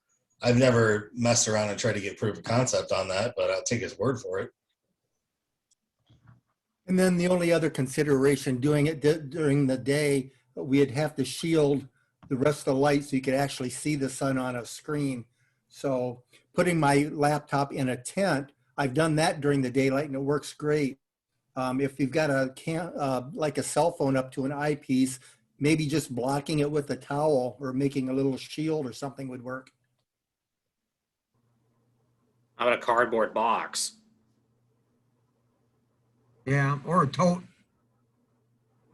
I've never messed around and tried to get proof of concept on that, but I'll take his word for it. And then the only other consideration, doing it during the day, we'd have to shield the rest of the light so you could actually see the sun on a screen. So putting my laptop in a tent, I've done that during the daylight and it works great. If you've got like a cell phone up to an eyepiece, maybe just blocking it with a towel or making a little shield or something would work. How about a cardboard box? Yeah, or a tote,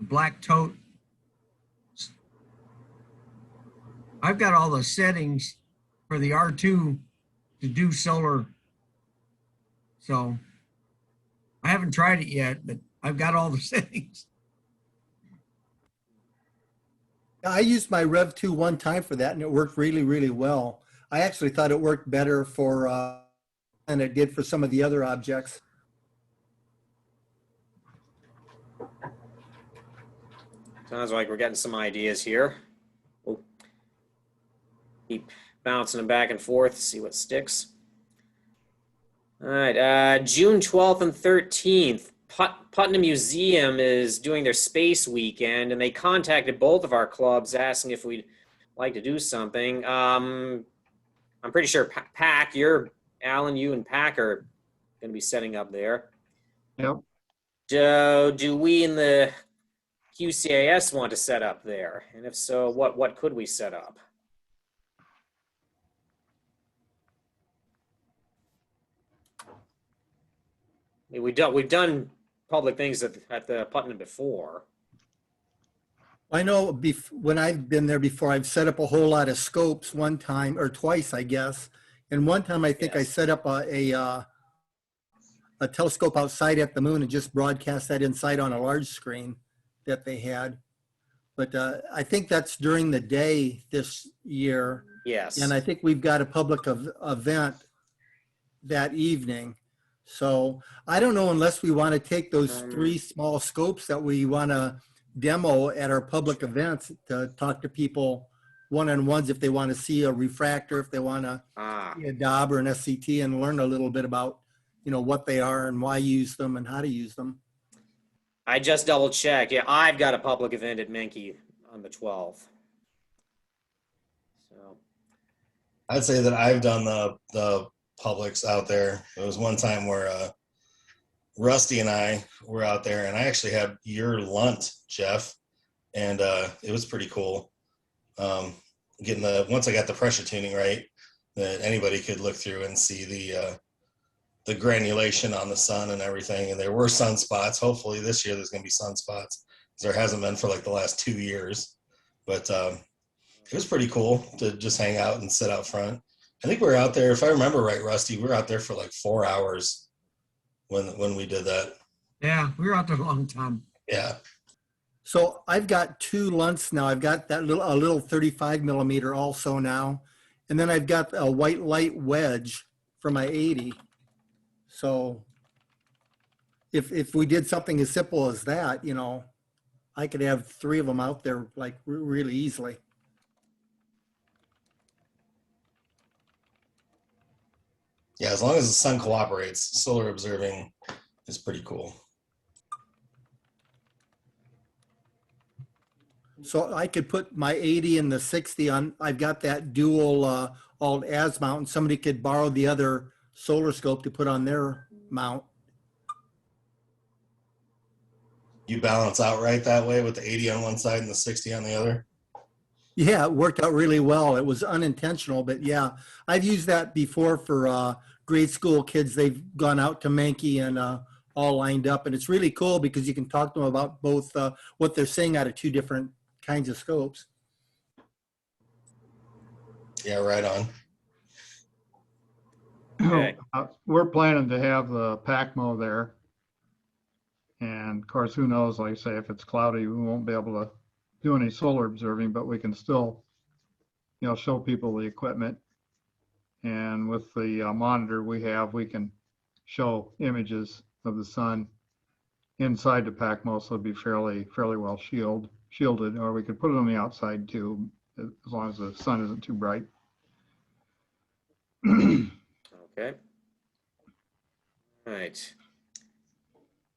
a black tote. I've got all the settings for the R2 to do solar. So I haven't tried it yet, but I've got all the settings. I used my Rev 2 one time for that and it worked really, really well. I actually thought it worked better for than it did for some of the other objects. Sounds like we're getting some ideas here. We'll keep bouncing them back and forth, see what sticks. All right, June 12th and 13th, Putnam Museum is doing their space weekend, and they contacted both of our clubs asking if we'd like to do something. I'm pretty sure Pack, Alan, you and Pack are going to be setting up there. Yep. Do we in the QCAS want to set up there? And if so, what could we set up? I mean, we've done public things at the Putnam before. I know when I've been there before, I've set up a whole lot of scopes one time or twice, I guess. And one time I think I Yes. set up a telescope outside at the moon and just broadcast that inside on a large screen that they had. But I think that's during the day this year. Yes. And I think we've got a public event that evening. So I don't know unless we want to take those 3 small scopes that we want to demo at our public events to talk to people one-on-ones if they want to see a refractor, if they want to see a Dob or an SCT and learn a little bit about, what they are and why use them and how to use them. I just double checked. Yeah, I've got a public event at Menke on the 12th. So I'd say that I've done the publics out there. There was one time where Rusty and I were out there, and I actually had your lunt, Jeff, and it was pretty cool. Once I got the pressure tuning right, that anybody could look through and see the granulation on the sun and everything. And there were sunspots. Hopefully this year there's going to be sunspots. There hasn't been for like the last 2 years, but it was pretty cool to just hang out and sit out front. I think we were out there, if I remember right, Rusty, we were out there for like 4 hours when we did that. Yeah, we were out there a long time. Yeah. So I've got 2 lunts now. I've got a little 35 millimeter also now. And then I've got a white light wedge for my 80. So if we did something as simple as that, I could have 3 of them out there like really easily. Yeah, as long as the sun cooperates, solar observing is pretty cool. So I could put my 80 and the 60 on. I've got that dual alt as mount, and somebody could borrow the other solar scope to put on their mount. You balance out right that way with the 80 on one side and the 60 on the other? Yeah, it worked out really well. It was unintentional, but yeah, I've used that before for grade school kids. They've gone out to Menke and all lined up, and it's really cool because you can talk to them about both what they're seeing out of 2 different kinds of scopes. Yeah, right on. Okay. We're planning to have the PACMO there. And of course, who knows, like I say, if it's cloudy, we won't be able to do any solar observing, but we can still, show people the equipment. And with the monitor we have, we can show images of the sun inside the PACMO, so it'd be fairly well shielded, or we could put it on the outside too, as long as the sun isn't too bright. okay. All right.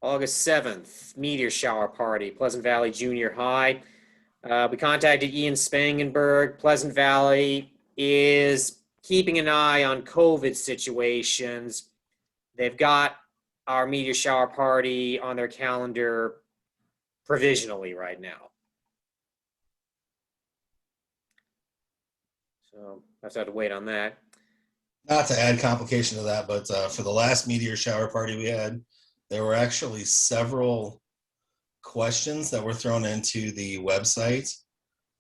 August 7th, meteor shower party, Pleasant Valley Junior High. We contacted Ian Spangenberg. Pleasant Valley is keeping an eye on COVID situations. They've got our meteor shower party on their calendar provisionally right now. So I have to wait on that. Not to add complication to that, but for the last meteor shower party we had, there were actually several questions that were thrown into the website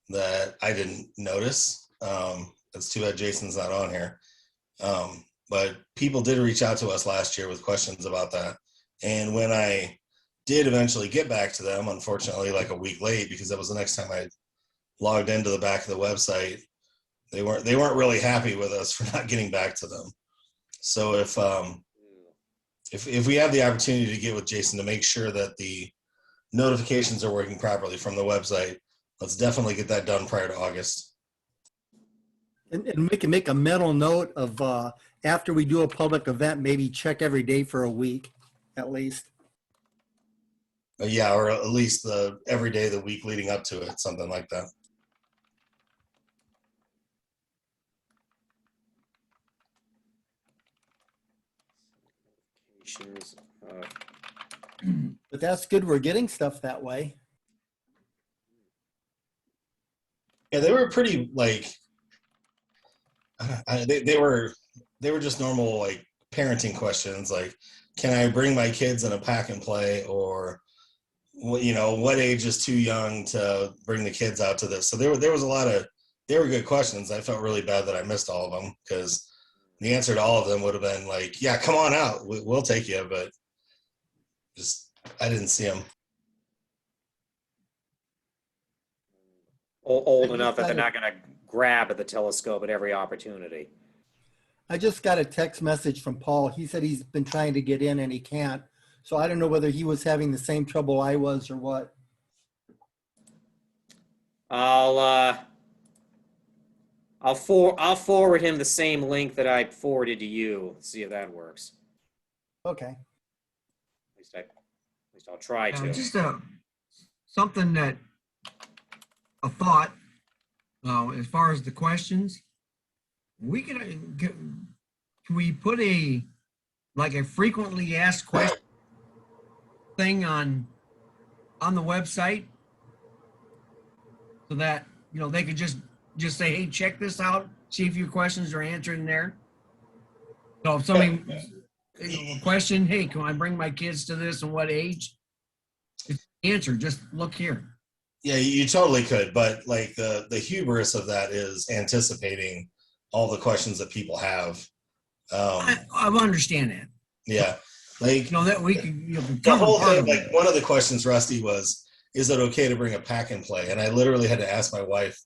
that I didn't notice. It's too bad Jason's not on here. But people did reach out to us last year with questions about that. And when I did eventually get back to them, unfortunately, like a week late, because that was the next time I logged into the back of the website, they weren't really happy with us for not getting back to them. So if we have the opportunity to get with Jason to make sure that the notifications are working properly from the website, let's definitely get that done prior to August. And we can make a mental note of after we do a public event, maybe check every day for a week at least. Yeah, or at least every day of the week leading up to it, something like that. But that's good. We're getting stuff that way. Yeah, they were pretty like they were just normal like parenting questions like, can I bring my kids in a pack and play, or what age is too young to bring the kids out to this? So there was a lot of, they were good questions. I felt really bad that I missed all of them, because the answer to all of them would have been like, yeah, come on out, we'll take you, but just I didn't see them. Old I enough just that they're got not going to grab at the telescope at every opportunity. I just got a text message from Paul. He said he's been trying to get in and he can't. So I don't know whether he was having the same trouble I was or what. I'll forward him the same link that I forwarded to you. See if that works. Okay. At least I'll try to. Just something that a thought as far as the questions. We can we put a frequently asked question thing on the website, so that they could just say, hey, check this out, see if your questions are answered in there. So if somebody a question, hey, can I bring my kids to this and what age? It's answer, just look here. Yeah, you totally could, but like the hubris of that is anticipating all the questions that people have. I understand that. Yeah, like that we can. The whole thing, like one of the questions, Rusty, was, is it okay to bring a pack and play? And I literally had to ask my wife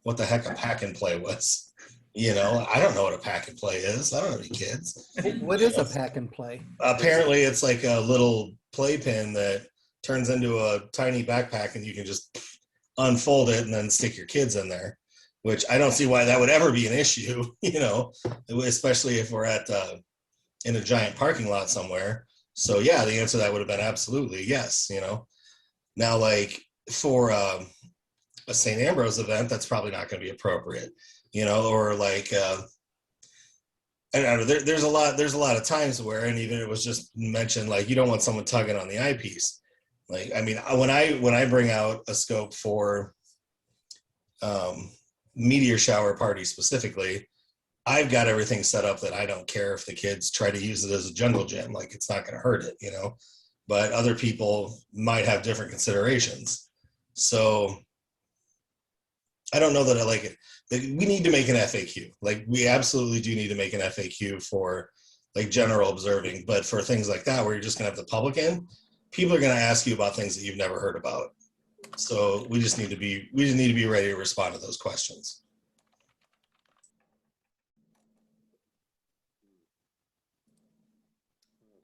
what the heck a pack and play was. I don't know what a pack and play is. I don't have any kids. What is a pack and play? Apparently it's like a little playpen that turns into a tiny backpack, and you can just unfold it and then stick your kids in there, which I don't see why that would ever be an issue, especially if we're at in a giant parking lot somewhere. So yeah, the answer to that would have been absolutely yes. Now, like for a St. Ambrose event, that's probably not going to be appropriate, or like I don't know. There's a lot of times where, and even it was just mentioned, like you don't want someone tugging on the eyepiece. Like, I mean, when I bring out a scope for meteor shower party specifically, I've got everything set up that I don't care if the kids try to use it as a jungle gym. Like, it's not going to hurt it, but other people might have different considerations. So I don't know that I like it. We need to make an FAQ. Like, we absolutely do need to make an FAQ for like general observing, but for things like that, where you're just going to have the public in, people are going to ask you about things that you've never heard about. So we just need to be ready to respond to those questions.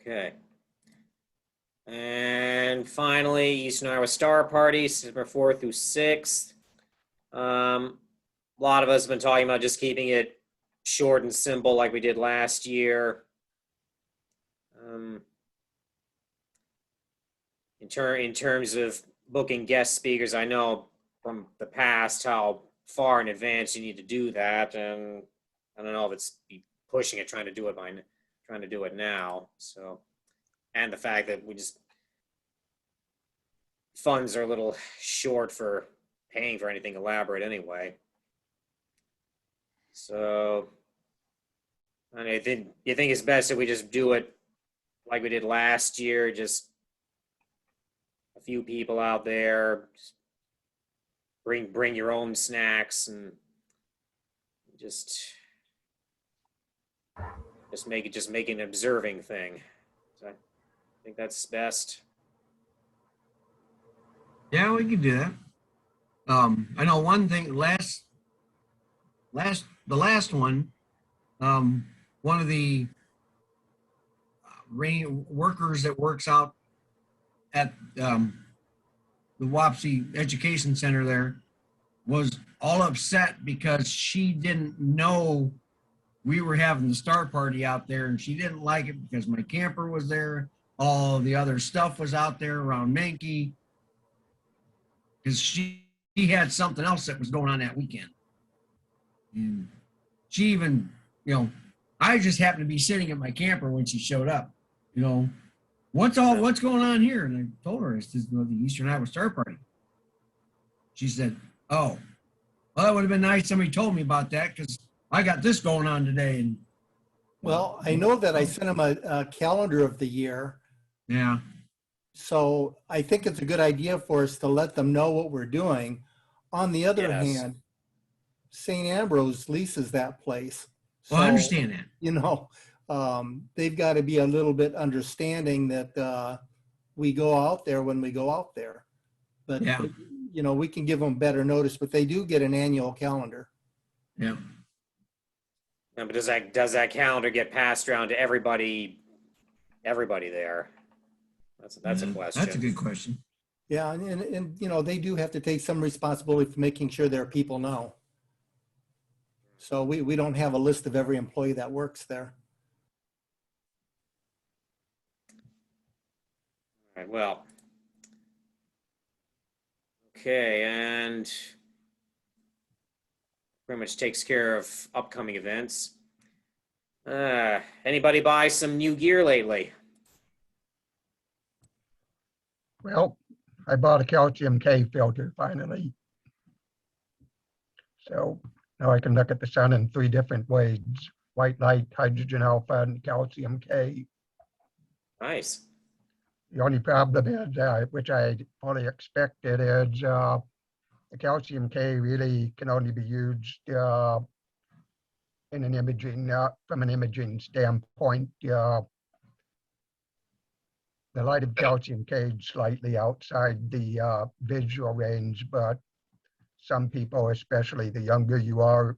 Okay. And finally, Eastern Iowa Star Party, September 4th through 6th. A lot of us have been talking about just keeping it short and simple like we did last year. In terms of booking guest speakers, I know from the past how far in advance you need to do that, and I don't know if it's pushing it, trying to do it now. So, and the fact that funds are a little short for paying for anything elaborate anyway. So, I think you think it's best if we just do it like we did last year, just a few people out there, just bring your own snacks, and just make an observing thing. So I think that's best. Yeah, we can do that. I know one thing. The last one, one of the workers that works out at the Wapsie Education Center there was all upset because she didn't know we were having the star party out there, and she didn't like it because my camper was there. All the other stuff was out there around Mankey, because she had something else that was going on that weekend. And she even, I just happened to be sitting at my camper when she showed up. What's going on here? And I told her, it's just the Eastern Iowa Star Party. She said, oh, Well, that would have been nice. Somebody told me about that because I got this going on today. And Well, I know that I sent them a calendar of the year. yeah, So I think it's a good idea for us to let them know what we're doing. On the other Yes. hand, St. Ambrose leases that place. well, I So, understand that. you know, they've got to be a little bit understanding that we go out there when we go out there. But, Yeah. you know, we can give them better notice, but they do get an annual calendar. Yeah. Yeah, but does that calendar get passed around to everybody there? That's a question. That's a good question. Yeah, and you know, they do have to take some responsibility for making sure their people know. So we don't have a list of every employee that works there. All right, well. Okay, and pretty much takes care of upcoming events. Anybody buy some new gear lately? Well, I bought a calcium K filter finally. So now I can look at the sun in 3 different ways: white light, hydrogen alpha, and calcium K. Nice. The only problem is, which I fully expected, is the calcium K really can only be used in an imaging, from an imaging standpoint. The light of calcium K is slightly outside the visual range, but some people, especially the younger you are,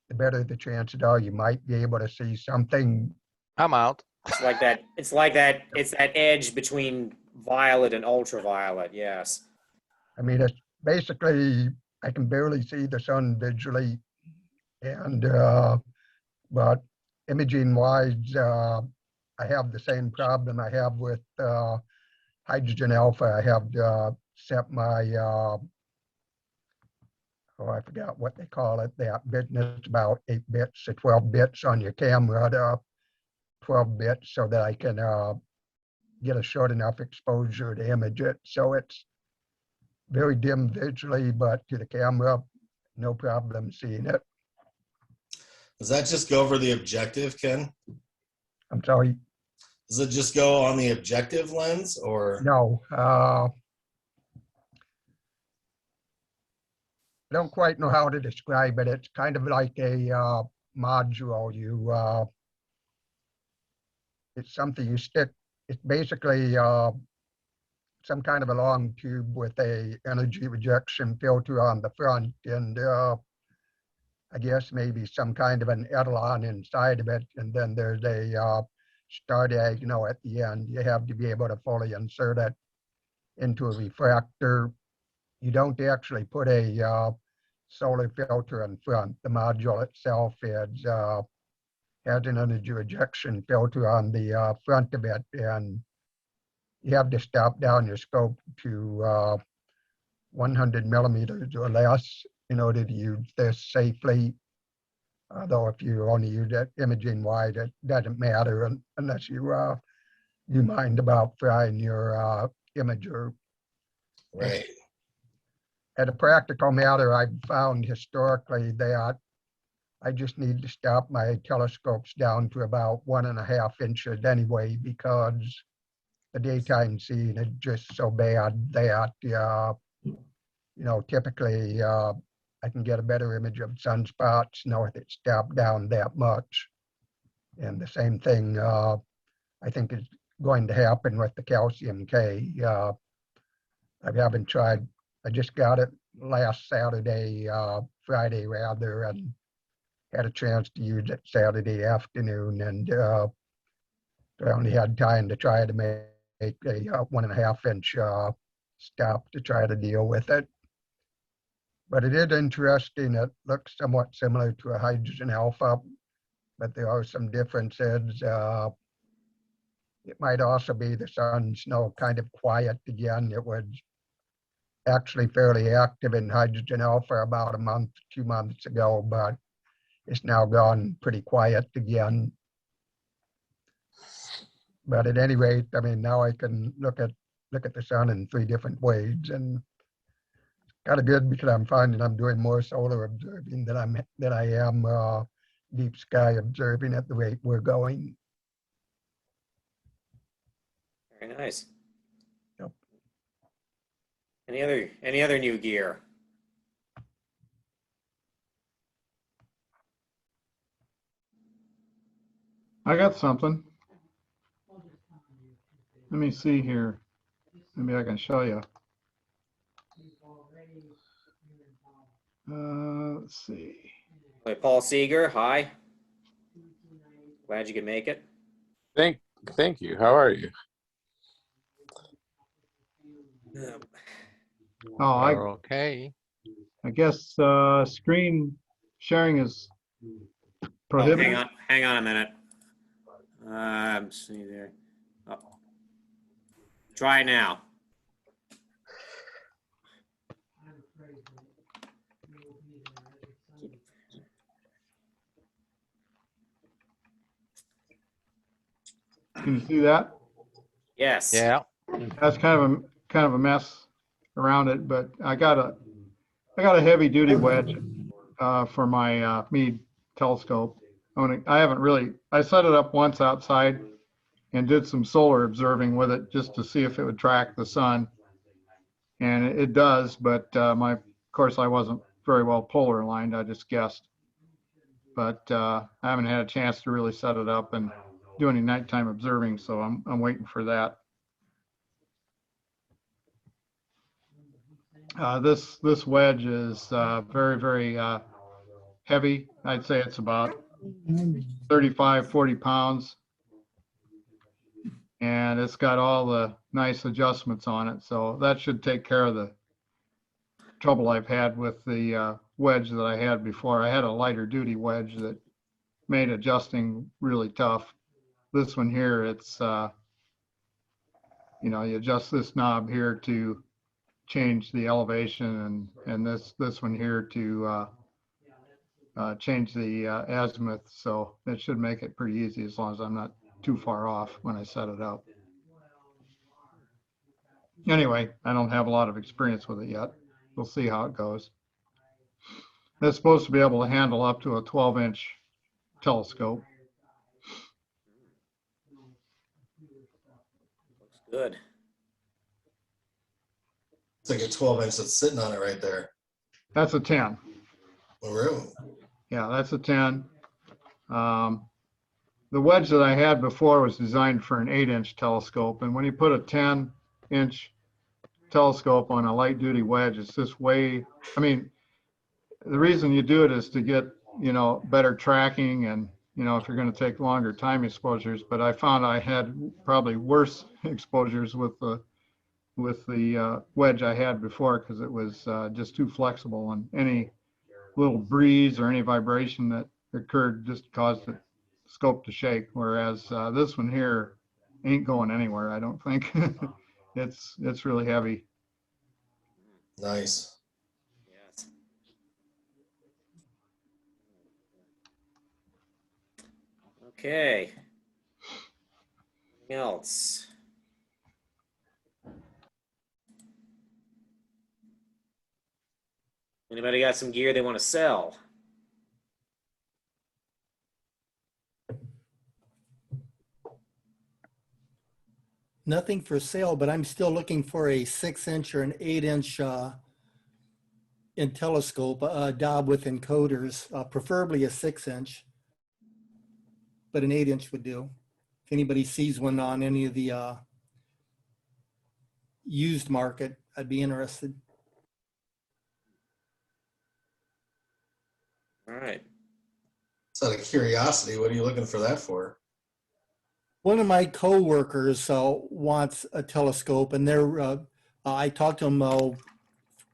the better the chances are you might be able to see something. I'm out. It's that edge between violet and ultraviolet, yes. I mean, it's basically, I can barely see the sun visually, and but imaging wise, I have the same problem I have with hydrogen alpha. I have set my I forgot what they call it, that bit, and it's about 8 bits to 12 bits on your camera to 12 bits so that I can get a short enough exposure to image it. So it's very dim visually, but to the camera, no problem seeing it. Does that just go over the objective, Ken? I'm sorry, Does it just go on the objective lens or? no. I don't quite know how to describe it. It's kind of like a module. It's something you stick. It's basically some kind of a long tube with a energy rejection filter on the front, and I guess maybe some kind of an etalon inside of it. And then there's a star diagonal at the end. You have to be able to fully insert it into a refractor. You don't actually put a solar filter in front. The module itself has an energy rejection filter on the front of it, and you have to stop down your scope to 100 millimeters or less in order to use this safely. Though if you only use it imaging wide, it doesn't matter unless you mind about frying your imager. Right. As a practical matter, I've found historically that I just need to stop my telescopes down to about 1.5 inches anyway, because the daytime seeing is just so bad that, typically I can get a better image of sunspots, if it's stopped down that much. And the same thing I think is going to happen with the calcium K. I haven't tried. I just got it last Friday rather, and had a chance to use it Saturday afternoon, and I only had time to try to make a 1.5 inch stop to try to deal with it. But it is interesting. It looks somewhat similar to a hydrogen alpha, but there are some differences. It might also be the sun's kind of quiet again. It was actually fairly active in hydrogen alpha about a month, 2 months ago, but it's now gone pretty quiet again. But at any rate, I mean, now I can look at the sun in 3 different ways, and kind of good because I'm finding I'm doing more solar observing than I am deep sky observing at the rate we're going. Very nice. Yep. Any other new gear? I got something. Let me see here. Maybe I can show you. Let's see. Hey, Paul Seeger, hi. Glad you could make it. Thank you. How are you? Oh, We're okay. I guess screen sharing is Oh, prohibited. hang on a minute. See there. Oh. Try now. Can you see that? Yes. Yeah. That's kind of a mess around it, but I got a heavy duty wedge for my Meade telescope. I set it up once outside and did some solar observing with it just to see if it would track the sun. And it does, but of course I wasn't very well polar aligned. I just guessed. But I haven't had a chance to really set it up and do any nighttime observing, so I'm waiting for that. This wedge is very, very heavy. I'd say it's about 35, 40 pounds. And it's got all the nice adjustments on it. So that should take care of the trouble I've had with the wedge that I had before. I had a lighter duty wedge that made adjusting really tough. This one here, it's, you adjust this knob here to change the elevation and this one here to change the azimuth. So it should make it pretty easy as long as I'm not too far off when I set it up. Anyway, I don't have a lot of experience with it yet. We'll see how it goes. It's supposed to be able to handle up to a 12-inch telescope. Looks good. It's like a 12-inch that's sitting on it right there. That's a 10. Oh, really? Yeah, that's a 10. The wedge that I had before was designed for an 8-inch telescope. And when you put a 10-inch telescope on a light duty wedge, it's just way, the reason you do it is to get, better tracking and, if you're going to take longer time exposures. But I found I had probably worse exposures with the wedge I had before because it was just too flexible, and any little breeze or any vibration that occurred just caused the scope to shake. Whereas this one here ain't going anywhere, I don't think. It's really heavy. Nice. Yes. Okay. Anything else? Anybody got some gear they want to sell? Nothing for sale, but I'm still looking for a 6-inch or an 8-inch in telescope, Dob with encoders, preferably a 6-inch, but an 8-inch would do. If anybody sees one on any of the used market, I'd be interested. All right. It's out of curiosity. What are you looking for that for? One of my coworkers wants a telescope, and I talked to them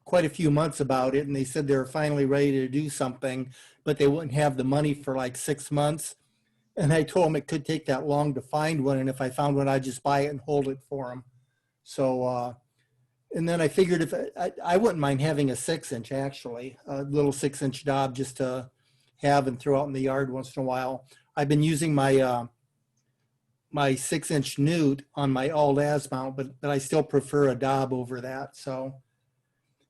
quite a few months about it, and they said they were finally ready to do something, but they wouldn't have the money for like 6 months. And I told them it could take that long to find one, and if I found one, I'd just buy it and hold it for them. So, and then I figured if I wouldn't mind having a 6-inch, actually, a little 6-inch Dob just to have and throw out in the yard once in a while. I've been using my my 6-inch Newt on my alt-az mount, but I still prefer a Dob over that. So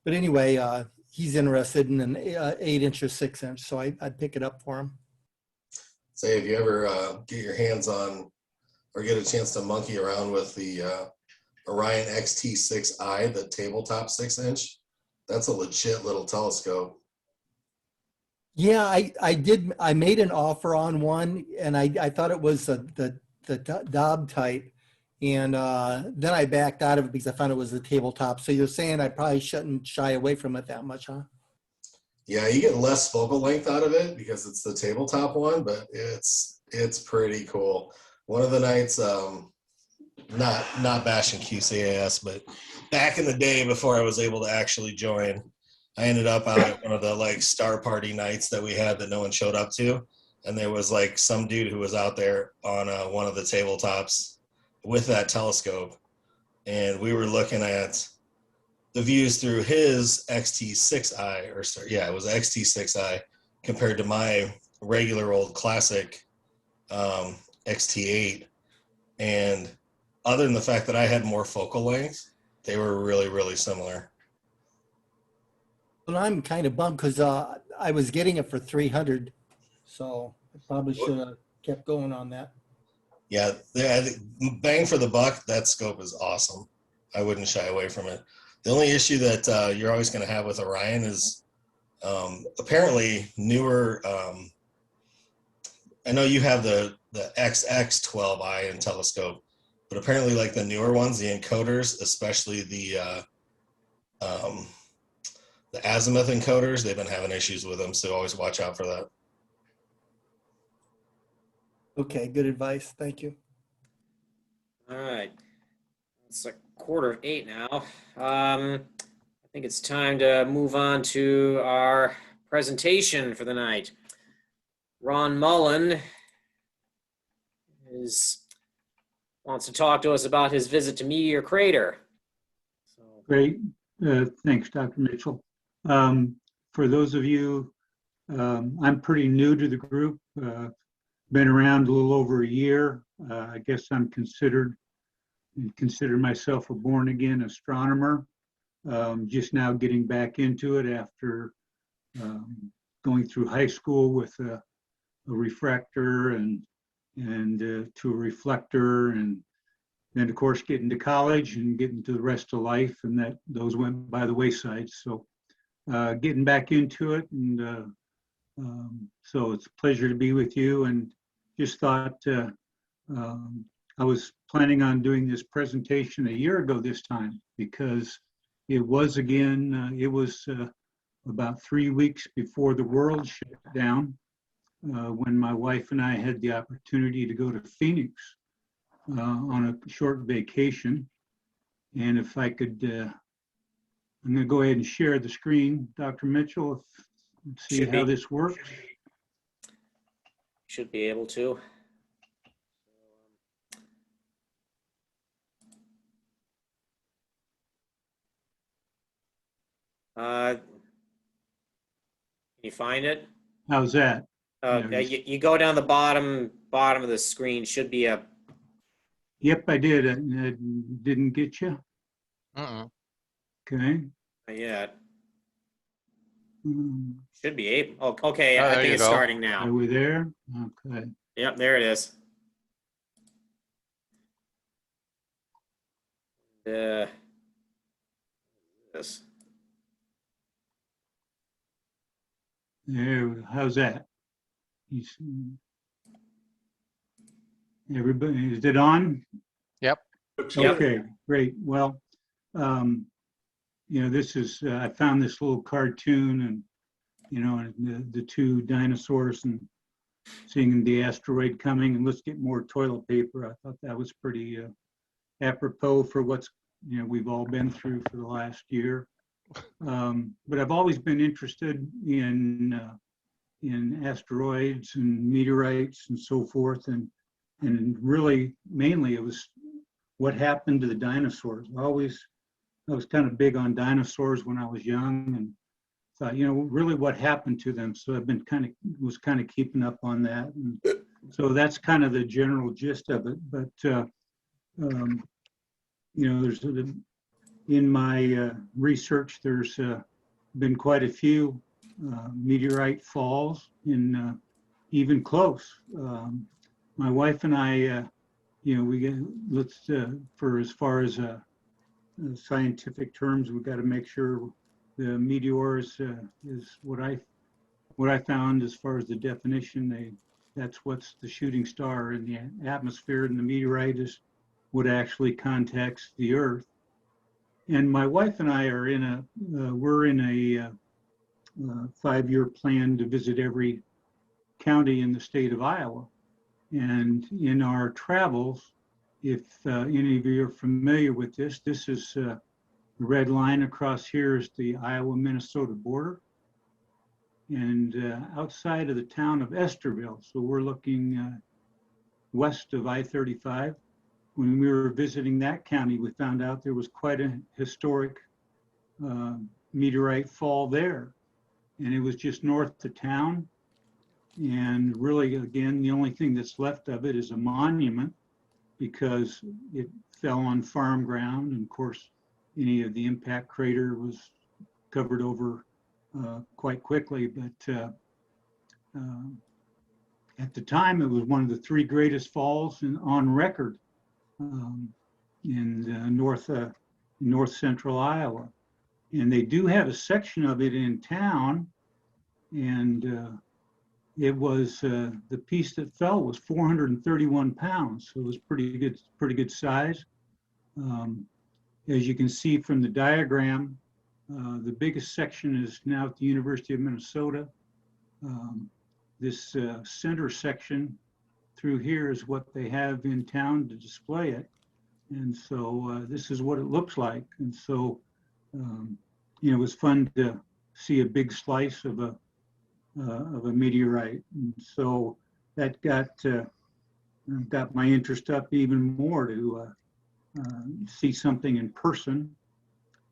But anyway, he's interested in an 8-inch or 6-inch, so I'd pick it up for him. Say, if you ever get your hands on or get a chance to monkey around with the Orion XT6i, the tabletop 6-inch, that's a legit little telescope. Yeah, I did. I made an offer on one, and I thought it was the Dob type, and then I backed out of it because I found it was the tabletop. So you're saying I probably shouldn't shy away from it that much, huh? Yeah, you get less focal length out of it because it's the tabletop one, but it's pretty cool. One of the nights, not bashing QCAS, but back in the day before I was able to actually join, I ended up out at one of the like star party nights that we had that no one showed up to, and there was like some dude who was out there on one of the tabletops with that telescope, and we were looking at the views through his XT6i, or sorry, yeah, it was XT6i compared to my regular old classic XT8, and other than the fact that I had more focal length, they were really, really similar. But I'm kind of bummed because I was getting it for 300, so I probably should have kept going on that. Yeah, bang for the buck, that scope is awesome. I wouldn't shy away from it. The only issue that you're always going to have with Orion is apparently newer. I know you have the XX12i in telescope, but apparently like the newer ones, the encoders, especially the azimuth encoders, they've been having issues with them, so always watch out for that. Okay, good advice. Thank you. All right. It's like 7:45 now. I think it's time to move on to our presentation for the night. Ron Mullen wants to talk to us about his visit to Meteor Crater. So, Great. Thanks, Dr. Mitchell. For those of you, I'm pretty new to the group. Been around a little over a year. I guess I'm consider myself a born-again astronomer. Just now getting back into it after going through high school with a refractor and to a reflector, and then of course getting to college and getting to the rest of life, and those went by the wayside. So getting back into it, and so it's a pleasure to be with you. And just thought I was planning on doing this presentation a year ago this time, because it was about 3 weeks before the world shut down, when my wife and I had the opportunity to go to Phoenix on a short vacation. And if I could, I'm going to go ahead and share the screen, Dr. Mitchell, see how this works. should be able to. Can you find it? How's that? You go down the bottom of the screen. Should be a. Yep, I did. Didn't get you. Okay. Not yet. Mm, Should be able. Oh, okay. Oh, I there think you it's go. starting now. Are we there? Okay. Yep, there it is. This. There. How's that? Everybody, is it on? Yep. Yep. Okay, great. Well, this is, I found this little cartoon, and, and the two dinosaurs and seeing the asteroid coming, and let's get more toilet paper. I thought that was pretty apropos for what's, we've all been through for the last year. But I've always been interested in asteroids and meteorites and so forth, and really mainly it was what happened to the dinosaurs. I was kind of big on dinosaurs when I was young, and thought, really what happened to them. So I've been kind of keeping up on that, and so that's kind of the general gist of it. But there's in my research, there's been quite a few meteorite falls in even close. My wife and I, we get, let's for as far as scientific terms, we've got to make sure the meteors is what I found as far as the definition. That's what's the shooting star in the atmosphere, and the meteorite is what actually contacts the Earth. And my wife and I are we're in a 5-year plan to visit every county in the state of Iowa. And in our travels, if any of you are familiar with this, this is the red line across here is the Iowa-Minnesota border. And outside of the town of Esterville, so we're looking west of I-35. When we were visiting that county, we found out there was quite a historic meteorite fall there. And it was just north of town. And really, again, the only thing that's left of it is a monument because it fell on farm ground. And of course, any of the impact crater was covered over quite quickly. But at the time, it was one of the 3 greatest falls on record in north central Iowa. And they do have a section of it in town. And it was the piece that fell was 431 pounds. So it was pretty good size. As you can see from the diagram, the biggest section is now at the University of Minnesota. This center section through here is what they have in town to display it. And so this is what it looks like. And so, it was fun to see a big slice of a meteorite. And so that got my interest up even more to see something in person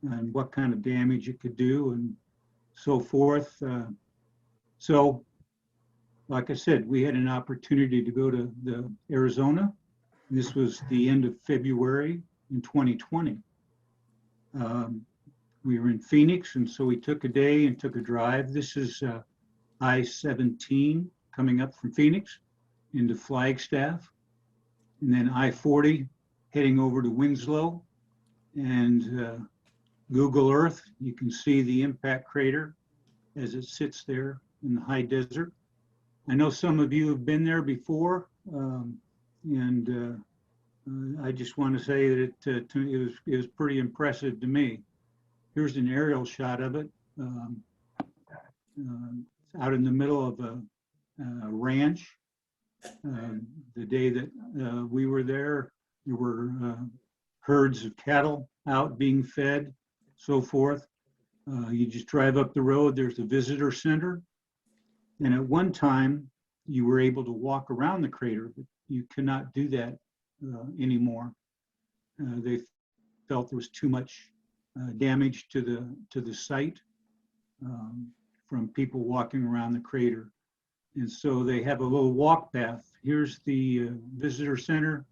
and what kind of damage it could do and so forth. So, like I said, we had an opportunity to go to Arizona. This was the end of February in 2020. We were in Phoenix, and so we took a day and took a drive. This is I-17 coming up from Phoenix into Flagstaff, and then I-40 heading over to Winslow. And Google Earth, you can see the impact crater as it sits there in the high desert. I know some of you have been there before, and I just want to say that it was pretty impressive to me. Here's an aerial shot of it. Out in the middle of a ranch. The day that we were there were herds of cattle out being fed, so forth. You just drive up the road, there's a visitor center. And at one time, you were able to walk around the crater, but you cannot do that anymore. They felt there was too much damage to the site from people walking around the crater. And so they have a little walk path. Here's the visitor center,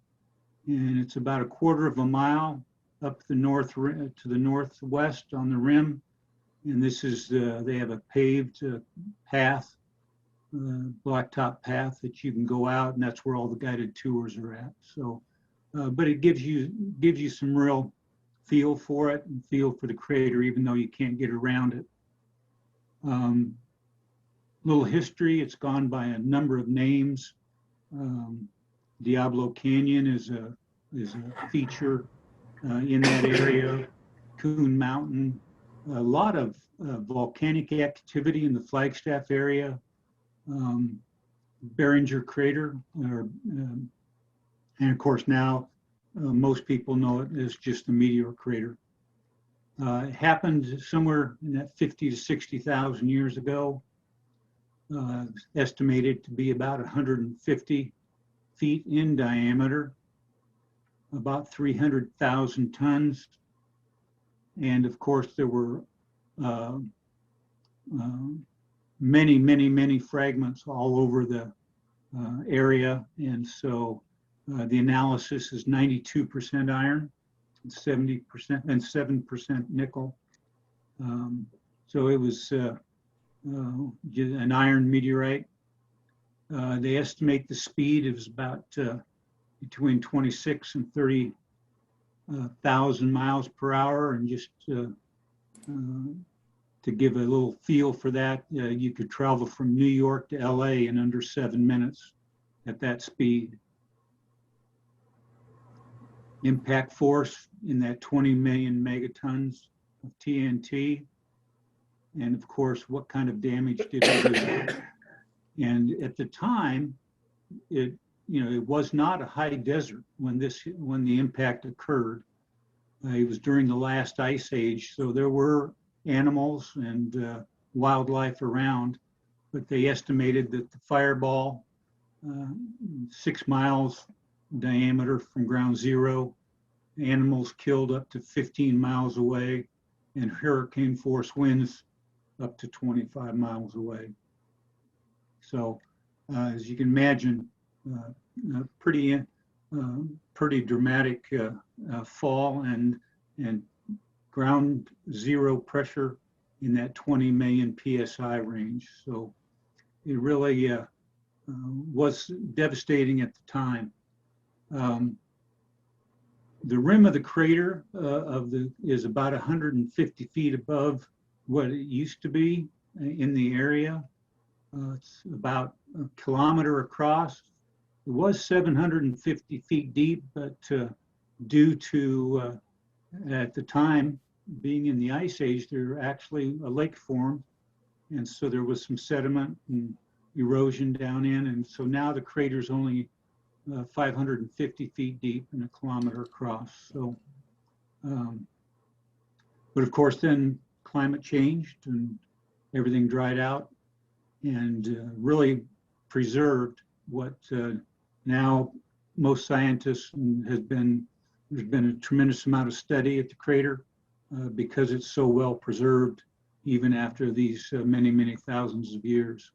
and it's about a quarter of a mile up the to the northwest on the rim. And this is they have a paved path, blacktop path that you can go out, and that's where all the guided tours are at. So, but it gives you some real feel for it and feel for the crater, even though you can't get around it. Little history, it's gone by a number of names. Diablo Canyon is a feature in that area. Coon Mountain, a lot of volcanic activity in the Flagstaff area. Meteor Crater, and of course now most people know it as just the Meteor Crater. It happened somewhere in that 50 to 60,000 years ago. Estimated to be about 150 feet in diameter, about 300,000 tons. And of course, there were many fragments all over the area. And so the analysis is 92% iron. 70% and 7% nickel. So it was an iron meteorite. They estimate the speed is about between 26 and 30,000 miles per hour. And just to give a little feel for that, you could travel from New York to LA in under 7 minutes at that speed. Impact force in that 20 million megatons of TNT. And of course, what kind of damage did it do? And at the time, it was not a high desert when the impact occurred. It was during the last ice age, so there were animals and wildlife around, but they estimated that the fireball, 6 miles diameter from ground zero, animals killed up to 15 miles away, and hurricane force winds up to 25 miles away. So as you can imagine, pretty dramatic fall and ground zero pressure in that 20 million PSI range. So it really was devastating at the time. The rim of the crater is about 150 feet above what it used to be in the area. It's about a kilometer across. It was 750 feet deep, but due to, at the time, being in the ice age, there actually a lake formed. And so there was some sediment and erosion down in. And so now the crater's only 550 feet deep and a kilometer across. So, but of course then climate changed and everything dried out and really preserved what now most scientists there's been a tremendous amount of study at the crater because it's so well preserved even after these many thousands of years.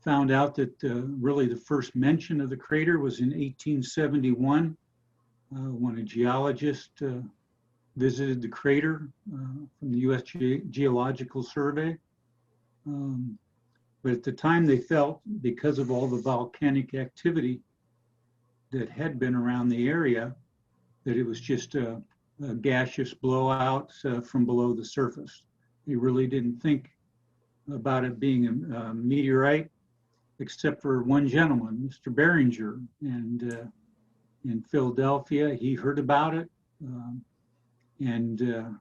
Found out that really the first mention of the crater was in 1871 when a geologist visited the crater from the U.S. Geological Survey. But at the time they felt, because of all the volcanic activity that had been around the area, that it was just a gaseous blowout from below the surface. They really didn't think about it being a meteorite, except for one gentleman, Mr. Behringer, and in Philadelphia, he heard about it, and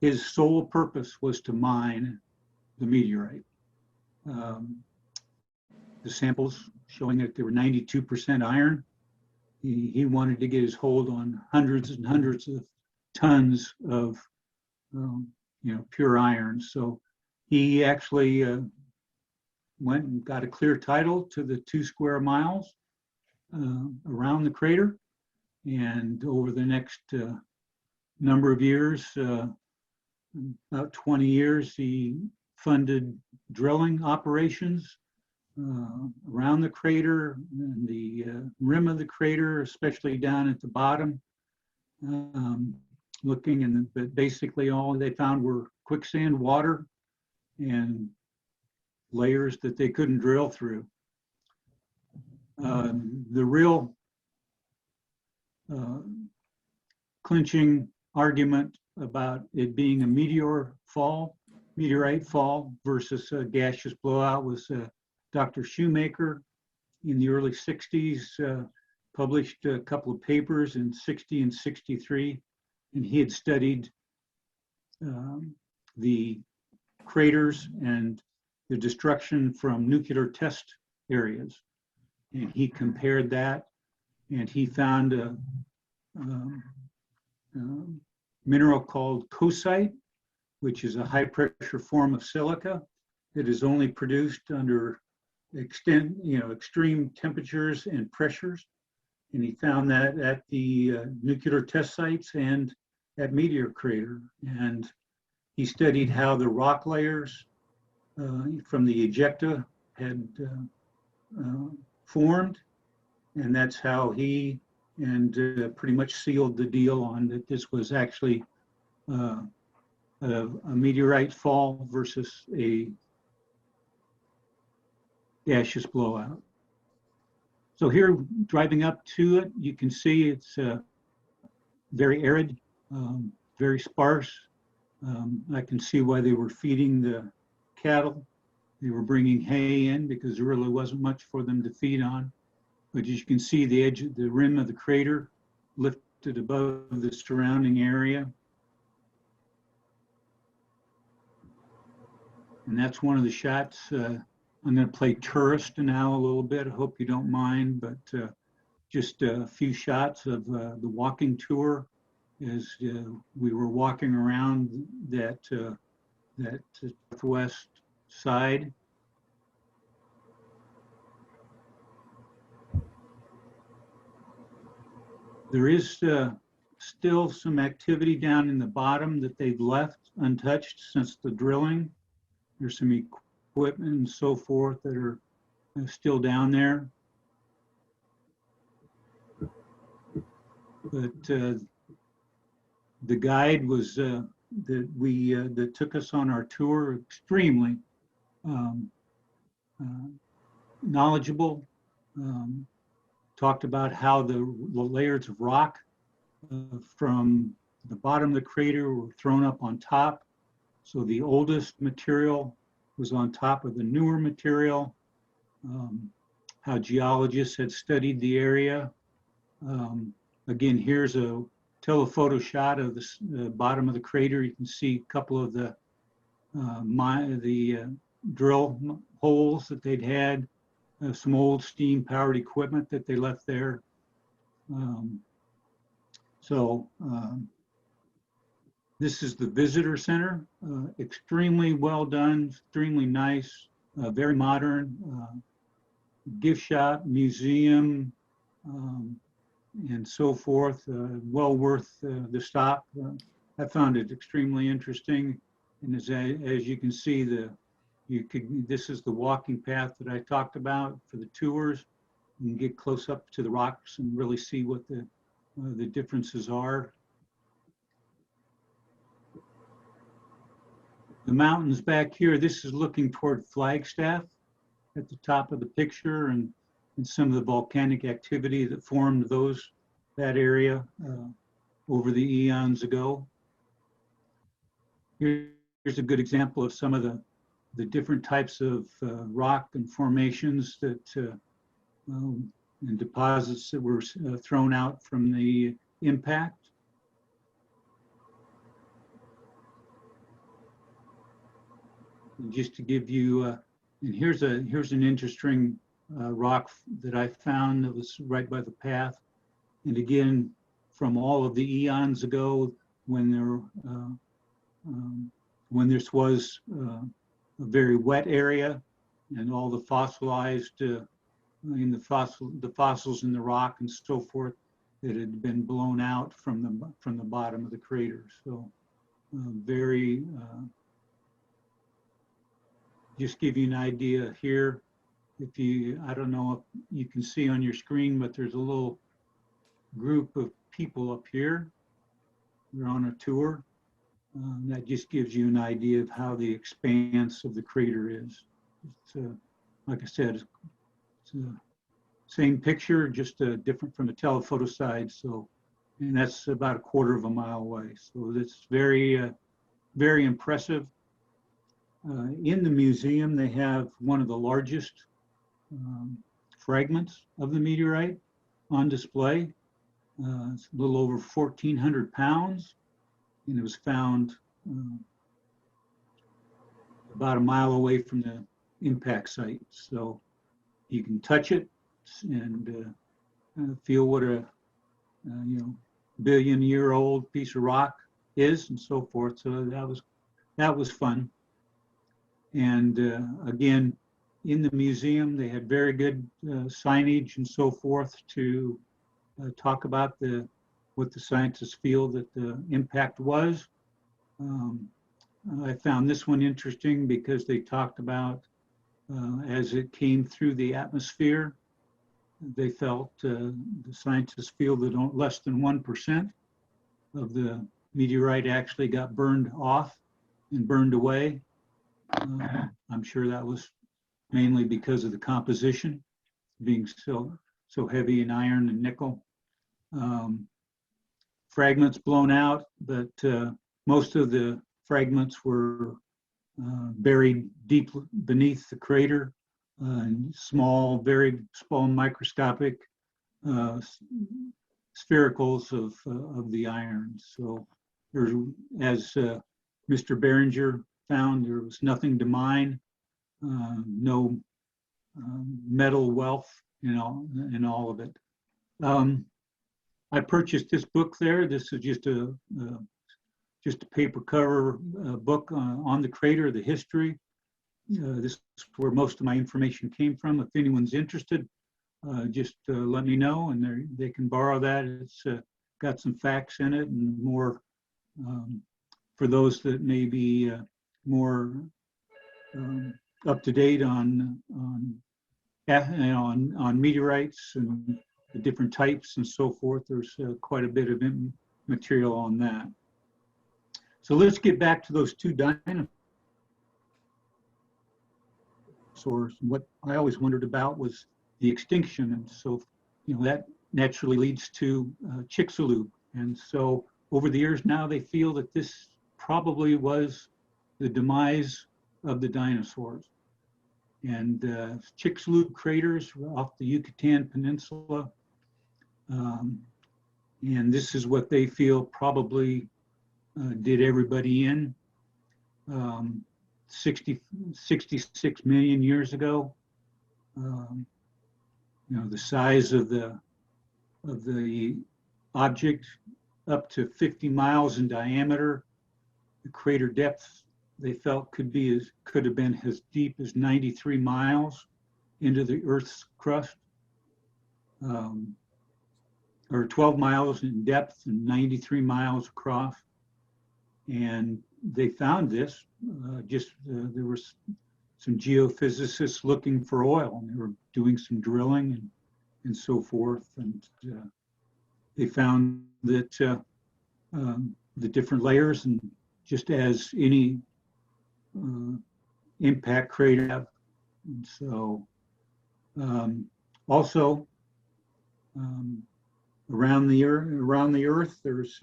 his sole purpose was to mine the meteorite. The samples showing that they were 92% iron. He wanted to get his hold on hundreds and hundreds of tons of pure iron. So he actually went and got a clear title to the 2 square miles around the crater. And over the next number of years, about 20 years, he funded drilling operations around the crater and the rim of the crater, especially down at the bottom, looking, but basically all they found were quicksand, water, and layers that they couldn't drill through. The real clinching argument about it being a meteorite fall versus a gaseous blowout was Dr. Shoemaker in the early 60s published a couple of papers in 60 and 63, and he had studied the craters and the destruction from nuclear test areas. And he compared that, and he found a mineral called coesite, which is a high pressure form of silica that is only produced under extreme temperatures and pressures. And he found that at the nuclear test sites and at Meteor Crater. And he studied how the rock layers from the ejecta had formed. And that's how he and pretty much sealed the deal on that this was actually a meteorite fall versus a gaseous blowout. So here, driving up to it, you can see it's very arid, very sparse. I can see why they were feeding the cattle. They were bringing hay in because there really wasn't much for them to feed on. But as you can see, the edge of the rim of the crater lifted above the surrounding area. And that's one of the shots. I'm going to play tourist now a little bit. I hope you don't mind, but just a few shots of the walking tour as we were walking around that northwest side. There is still some activity down in the bottom that they've left untouched since the drilling. There's some equipment and so forth that are still down there. But the guide was that took us on our tour extremely knowledgeable. Talked about how the layers of rock from the bottom of the crater were thrown up on top. So the oldest material was on top of the newer material. How geologists had studied the area. Again, here's a telephoto shot of the bottom of the crater. You can see a couple of the drill holes that they'd had, some old steam-powered equipment that they left there. This is the visitor center. Extremely well done, extremely nice, very modern. Gift shop, museum, and so forth. Well worth the stop. I found it extremely interesting. And as you can see, this is the walking path that I talked about for the tours. You can get close up to the rocks and really see what the differences are. The mountains back here, this is looking toward Flagstaff at the top of the picture, and some of the volcanic activity that formed that area over the eons ago. Here's a good example of some of the different types of rock and formations and deposits that were thrown out from the impact. And just to give you, and here's an interesting rock that I found that was right by the path. And again, from all of the eons ago, when this was a very wet area, and all the fossilized, the fossils in the rock and so forth that had been blown out from the bottom of the crater. So very. Just give you an idea here. I don't know if you can see on your screen, but there's a little group of people up here. They're on a tour. That just gives you an idea of how the expanse of the crater is. It's, like I said, it's the same picture, just different from the telephoto side. So, and that's about 1/4 of a mile away. So that's very, very impressive. In the museum, they have one of the largest fragments of the meteorite on display. It's a little over 1,400 pounds, and it was found about a mile away from the impact site. So you can touch it and feel what a billion-year-old piece of rock is, and so forth. So that was fun. And again, in the museum, they had very good signage and so forth to talk about what the scientists feel that the impact was. I found this one interesting because they talked about as it came through the atmosphere, they felt, the scientists feel that less than 1% of the meteorite actually got burned off and burned away. I'm sure that was mainly because of the composition being so heavy in iron and nickel. Fragments blown out, but most of the fragments were buried deep beneath the crater, small, very small microscopic sphericals of the iron. So there's, as Mr. Behringer found, there was nothing to mine, no metal wealth in all of it. I purchased this book there. This is just a paper cover book on the crater, the history. This is where most of my information came from. If anyone's interested, just let me know, and they can borrow that. It's got some facts in it and more for those that may be more up to date on meteorites and the different types and so forth. There's quite a bit of material on that. So let's get back to those two dinosaurs. What I always wondered about was the extinction, and so that naturally leads to Chicxulub. And so over the years now, they feel that this probably was the demise of the dinosaurs. And Chicxulub craters off the Yucatan Peninsula. And this is what they feel probably did everybody in 66 million years ago. The size of the object, up to 50 miles in diameter. The crater depth they felt could have been as deep as 93 miles into the Earth's crust, or 12 miles in depth and 93 miles across. And they found this, there were some geophysicists looking for oil, and they were doing some drilling and so forth. And they found that the different layers, and just as any impact crater have. And so also around the Earth, there's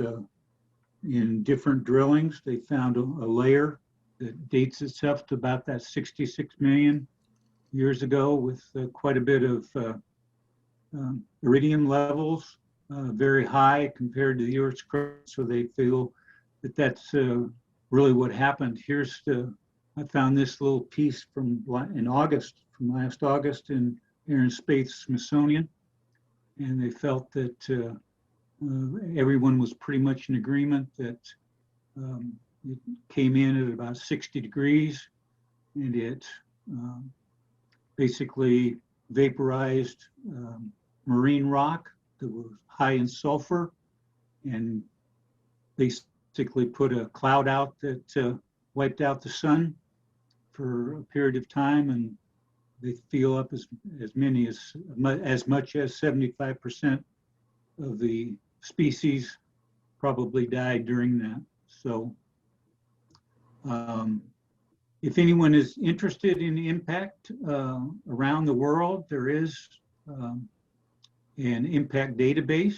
in different drillings, they found a layer that dates itself to about that 66 million years ago, with quite a bit of iridium levels, very high compared to the Earth's crust. So they feel that that's really what happened. I found this little piece from last August in Air and Space Smithsonian, and they felt that everyone was pretty much in agreement that it came in at about 60 degrees, and it basically vaporized marine rock that was high in sulfur, and basically put a cloud out that wiped out the sun for a period of time, and they feel up as much as 75% of the species probably died during that. So if anyone is interested in impact around the world, there is an impact database.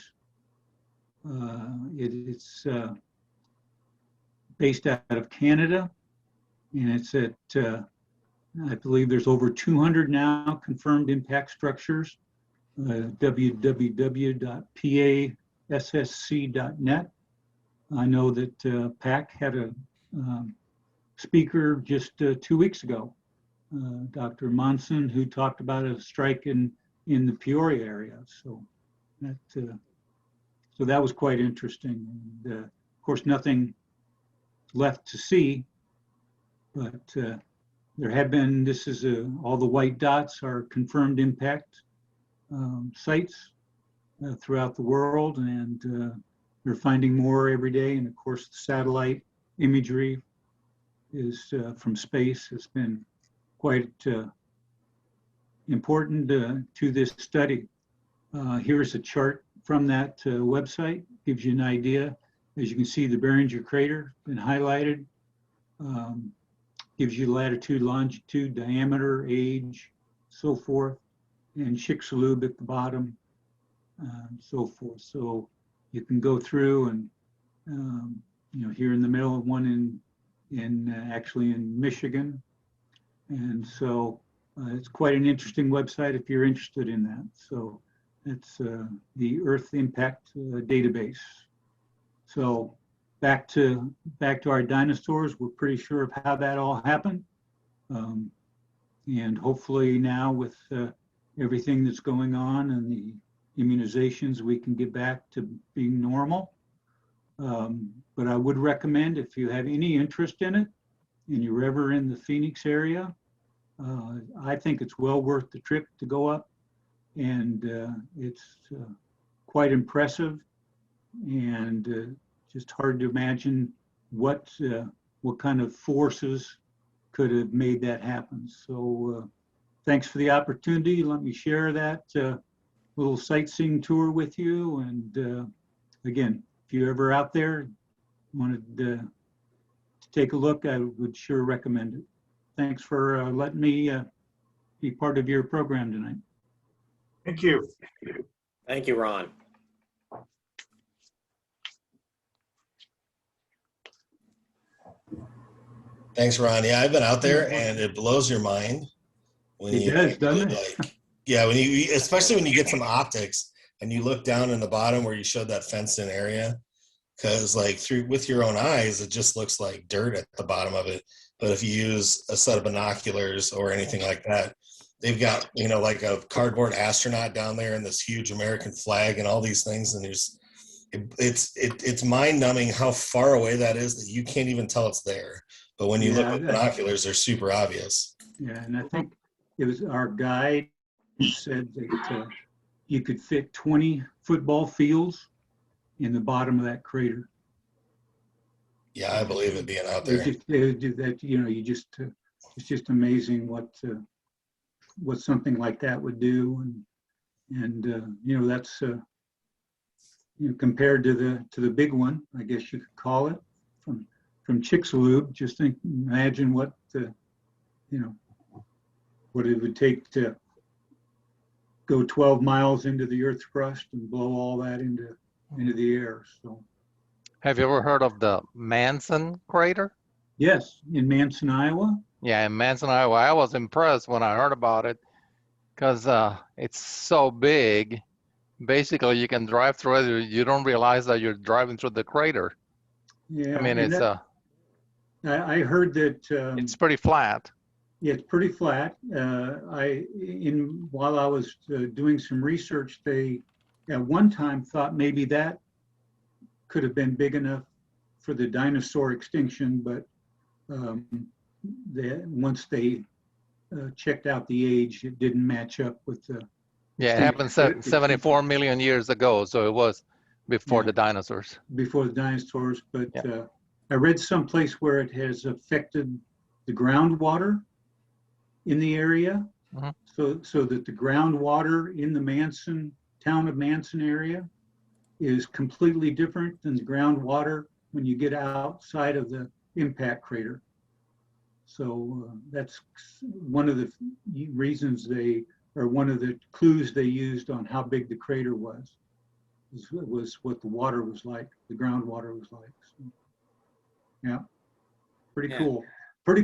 It's based out of Canada, and it's at, I believe there's over 200 now confirmed impact structures, www.passc.net. I know that PAC had a speaker just 2 weeks ago, Dr. Monson, who talked about a strike in the Peoria area. So that was quite interesting. And of course, nothing left to see, but there had been, all the white dots are confirmed impact sites throughout the world, and they're finding more every day. And of course, the satellite imagery is from space has been quite important to this study. Here's a chart from that website, gives you an idea. As you can see, the Behringer Crater been highlighted. Gives you latitude, longitude, diameter, age, so forth, and Chicxulub at the bottom, so forth. So you can go through and, here in the middle, one actually in Michigan. And so it's quite an interesting website if you're interested in that. So it's the Earth Impact Database. So back to our dinosaurs, we're pretty sure of how that all happened. And hopefully now with everything that's going on and the immunizations, we can get back to being normal. But I would recommend, if you have any interest in it and you're ever in the Phoenix area, I think it's well worth the trip to go up. And it's quite impressive, and just hard to imagine what kind of forces could have made that happen. So thanks for the opportunity. Let me share that little sightseeing tour with you. And again, if you're ever out there, wanted to take a look, I would sure recommend it. Thanks for letting me be part of your program tonight. Thank you. Thank you, Ron. Thanks, Ron. Yeah, I've been out there, and it blows your mind when It does, doesn't it? Yeah, especially when you get some optics and you look down in the bottom where you showed that fenced-in area, because with your own eyes, it just looks like dirt at the bottom of it. But if you use a set of binoculars or anything like that, they've got like a cardboard astronaut down there and this huge American flag and all these things, and it's mind-numbing how far away that is that you can't even tell it's there. But when you look with binoculars, they're super obvious. Yeah, and I think it was our guide who said that you could fit 20 football fields in the bottom of that crater. Yeah, I believe it being out there. They do that, it's just amazing what something like that would do, and that's compared to the big one, I guess you could call it, from Chicxulub. Just imagine what what it would take to go 12 miles into the Earth's crust and blow all that into the air. So, Have you ever heard of the Manson crater? yes, in Manson, Iowa. Yeah, in Manson, Iowa. I was impressed when I heard about it because it's so big. Basically, you can drive through it. You don't realize that you're driving through the crater. Yeah, I mean, it's I heard that it's pretty flat. yeah, it's pretty flat. While I was doing some research, they at one time thought maybe that could have been big enough for the dinosaur extinction, but once they checked out the age, it didn't match up with the. Yeah, it happened 74 million years ago, so it was before the dinosaurs. Before the dinosaurs, but I read someplace where it has affected the groundwater in the area, so that the groundwater in the town of Manson area is completely different than the groundwater when you get outside of the impact crater. So that's one of the reasons one of the clues they used on how big the crater was what the water was like, the groundwater was like. So, yeah, pretty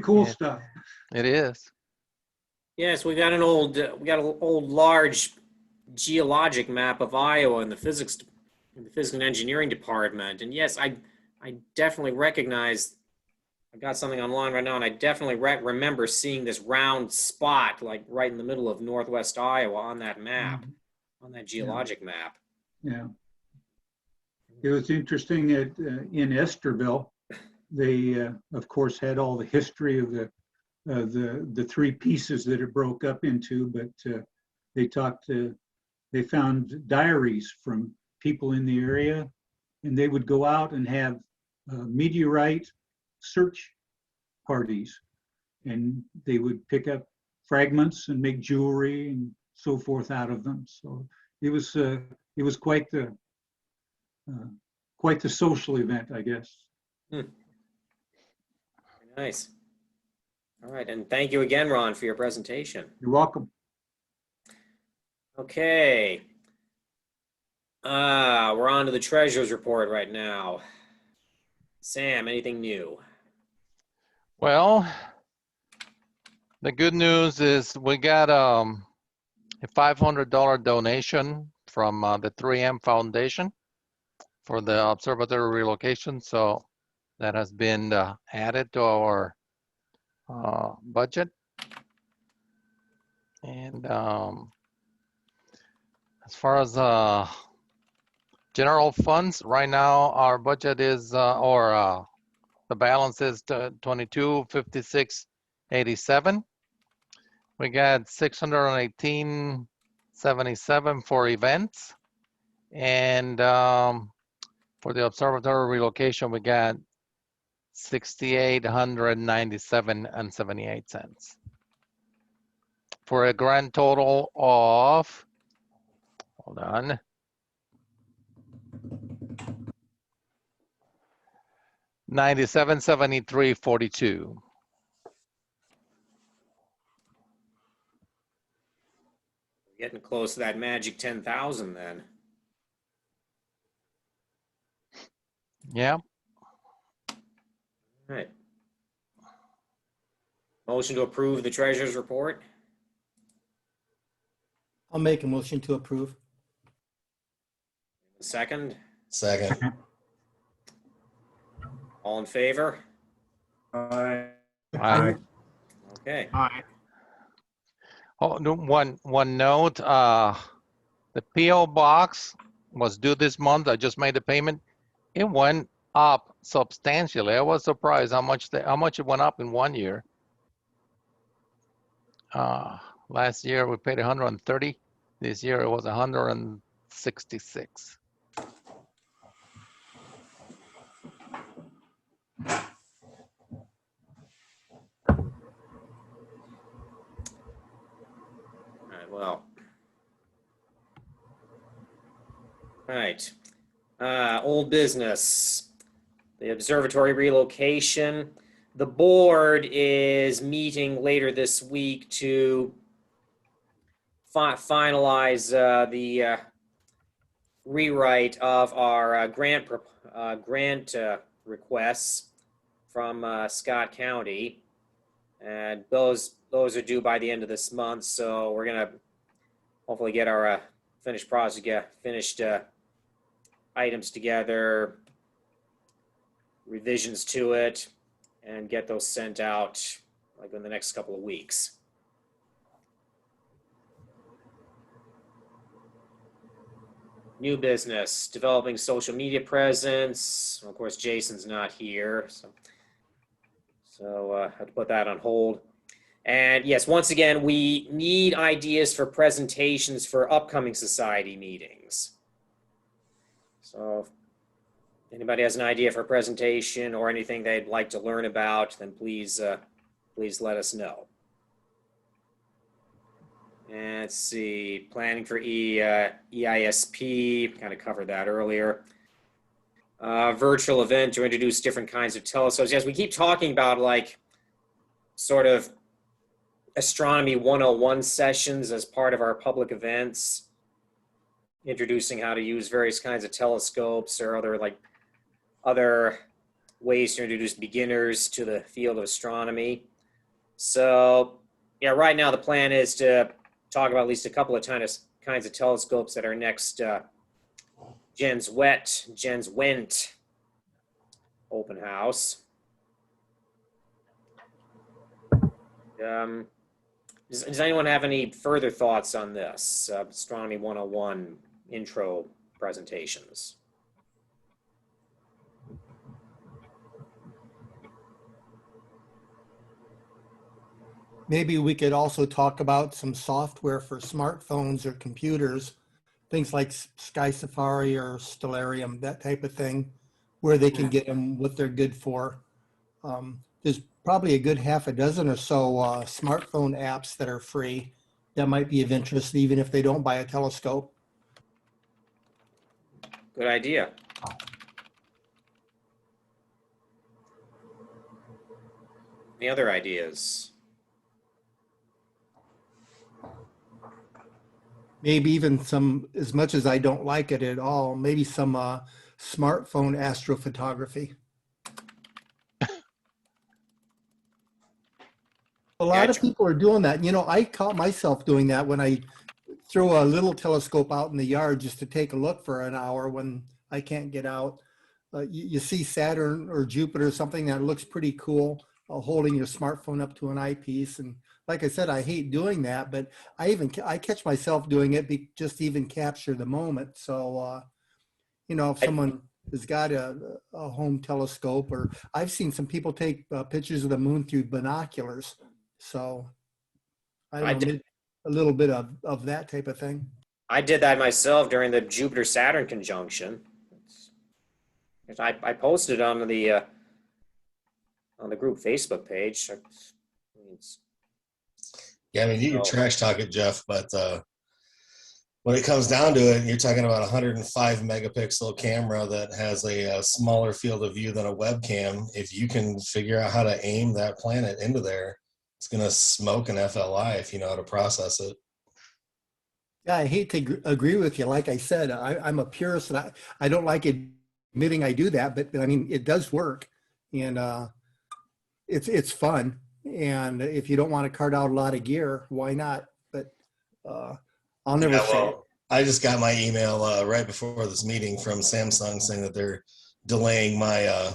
cool stuff. It is. Yes, we got an old large geologic map of Iowa in the physics and engineering department. And yes, I definitely recognize. I got something online right now, and I definitely remember seeing this round spot, like right in the middle of northwest Iowa, on that map, on that geologic map. Yeah, it was interesting. In Esterville, they of course had all the history of the three pieces that it broke up into, but they found diaries from people in the area, and they would go out and have meteorite search parties, and they would pick up fragments and make jewelry and so forth out of them. So it was quite the social event, I guess. Very nice. All right, and thank you again, Ron, for your presentation. You're welcome. Okay. We're on to the treasurer's report right now. Sam, anything new? Well, the good news is we got a $500 donation from the 3M Foundation for the observatory relocation. So that has been added to our budget. And as far as general funds, right now our budget is, the balance is 2256.87. We got 618.77 for events, and for the observatory relocation, we got 6,897.78 for a grand total of, hold on, $97.73.42. Getting close to that magic 10,000 then. Yeah. All right. Motion to approve the treasurer's report. I'll make a motion to approve. Second, Second. all in favor? Aye. Aye. Okay. Aye. Oh, no, one note, the PO box was due this month. I just made the payment. It went up substantially. I was surprised how much it went up in 1 year. Last year we paid 130. This year it was 166. All right, well. All right. Old business, the observatory relocation. The board is meeting later this week to finalize the rewrite of our grant requests from Scott County. And those are due by the end of this month. So we're gonna hopefully get our finished project, finished items together, revisions to it, and get those sent out like in the next couple of weeks. New business, developing social media presence. Of course, Jason's not here, so I have to put that on hold. And yes, once again, we need ideas for presentations for upcoming society meetings. So if anybody has an idea for a presentation or anything they'd like to learn about, then please let us know. And let's see, planning for EISP, kind of covered that earlier. Virtual event to introduce different kinds of telescopes. Yes, we keep talking about like sort of astronomy 101 sessions as part of our public events, introducing how to use various kinds of telescopes or other ways to introduce beginners to the field of astronomy. So yeah, right now the plan is to talk about at least a couple of kinds of telescopes at our next Jens Wendt open house. Does anyone have any further thoughts on this Astronomy 101 intro presentations? Maybe we could also talk about some software for smartphones or computers, things like Sky Safari or Stellarium, that type of thing, where they can get them what they're good for. There's probably a good half a dozen or so smartphone apps that are free that might be of interest, even if they don't buy a telescope. Good idea. Any other ideas? Maybe even some, as much as I don't like it at all, maybe some smartphone astrophotography. A lot of people are doing that. You know, I caught myself doing that when I throw a little telescope out in the yard just to take a look for an hour when I can't get out. You see Saturn or Jupiter or something that looks pretty cool, holding your smartphone up to an eyepiece. And like I said, I hate doing that, but I catch myself doing it just to even capture the moment. So, you know, if someone has got a home telescope, or I've seen some people take pictures of the moon through binoculars. So I don't know, a little bit of that type of thing. I did that myself during the Jupiter-Saturn conjunction. I posted on the group Facebook page. Yeah, I mean, you can trash talk it, Jeff, but when it comes down to it, you're talking about a 105 megapixel camera that has a smaller field of view than a webcam. If you can figure out how to aim that planet into there, it's going to smoke an FLI if you know how to process it. Yeah, I hate to agree with you. Like I said, I'm a purist, and I don't like admitting I do that, but I mean, it does work, and it's fun. And if you don't want to cart out a lot of gear, why not? But I'll never say it. I just got my email right before this meeting from Samsung saying that they're delaying my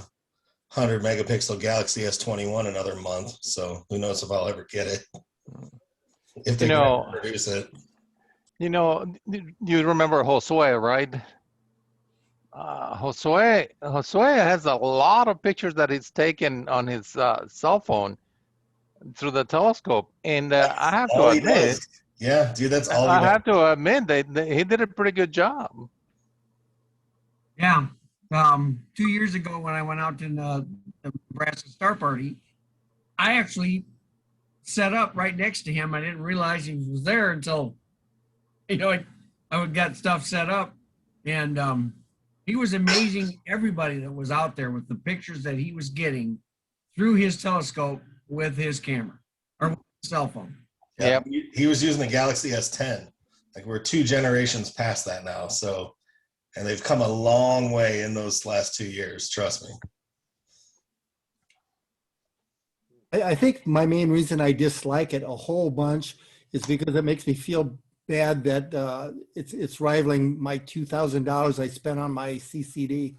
100 megapixel Galaxy S21 another month. So who knows if I'll ever get it, if they can produce it. You know, you remember Josue, right? Josue has a lot of pictures that he's taken on his cell phone through the telescope, and I have to admit, yeah, dude, that's all. I have to admit that he did a pretty good job. Yeah. 2 years ago when I went out to the Nebraska Star Party, I actually set up right next to him. I didn't realize he was there until, you know, I got stuff set up, and he was amazing. Everybody that was out there with the pictures that he was getting through his telescope with his camera or with his cell phone. Yeah, he was using the Galaxy S10. Like, we're 2 generations past that now. So, and they've come a long way in those last 2 years. Trust me. I think my main reason I dislike it a whole bunch is because it makes me feel bad that it's rivaling my $2,000 I spent on my CCD.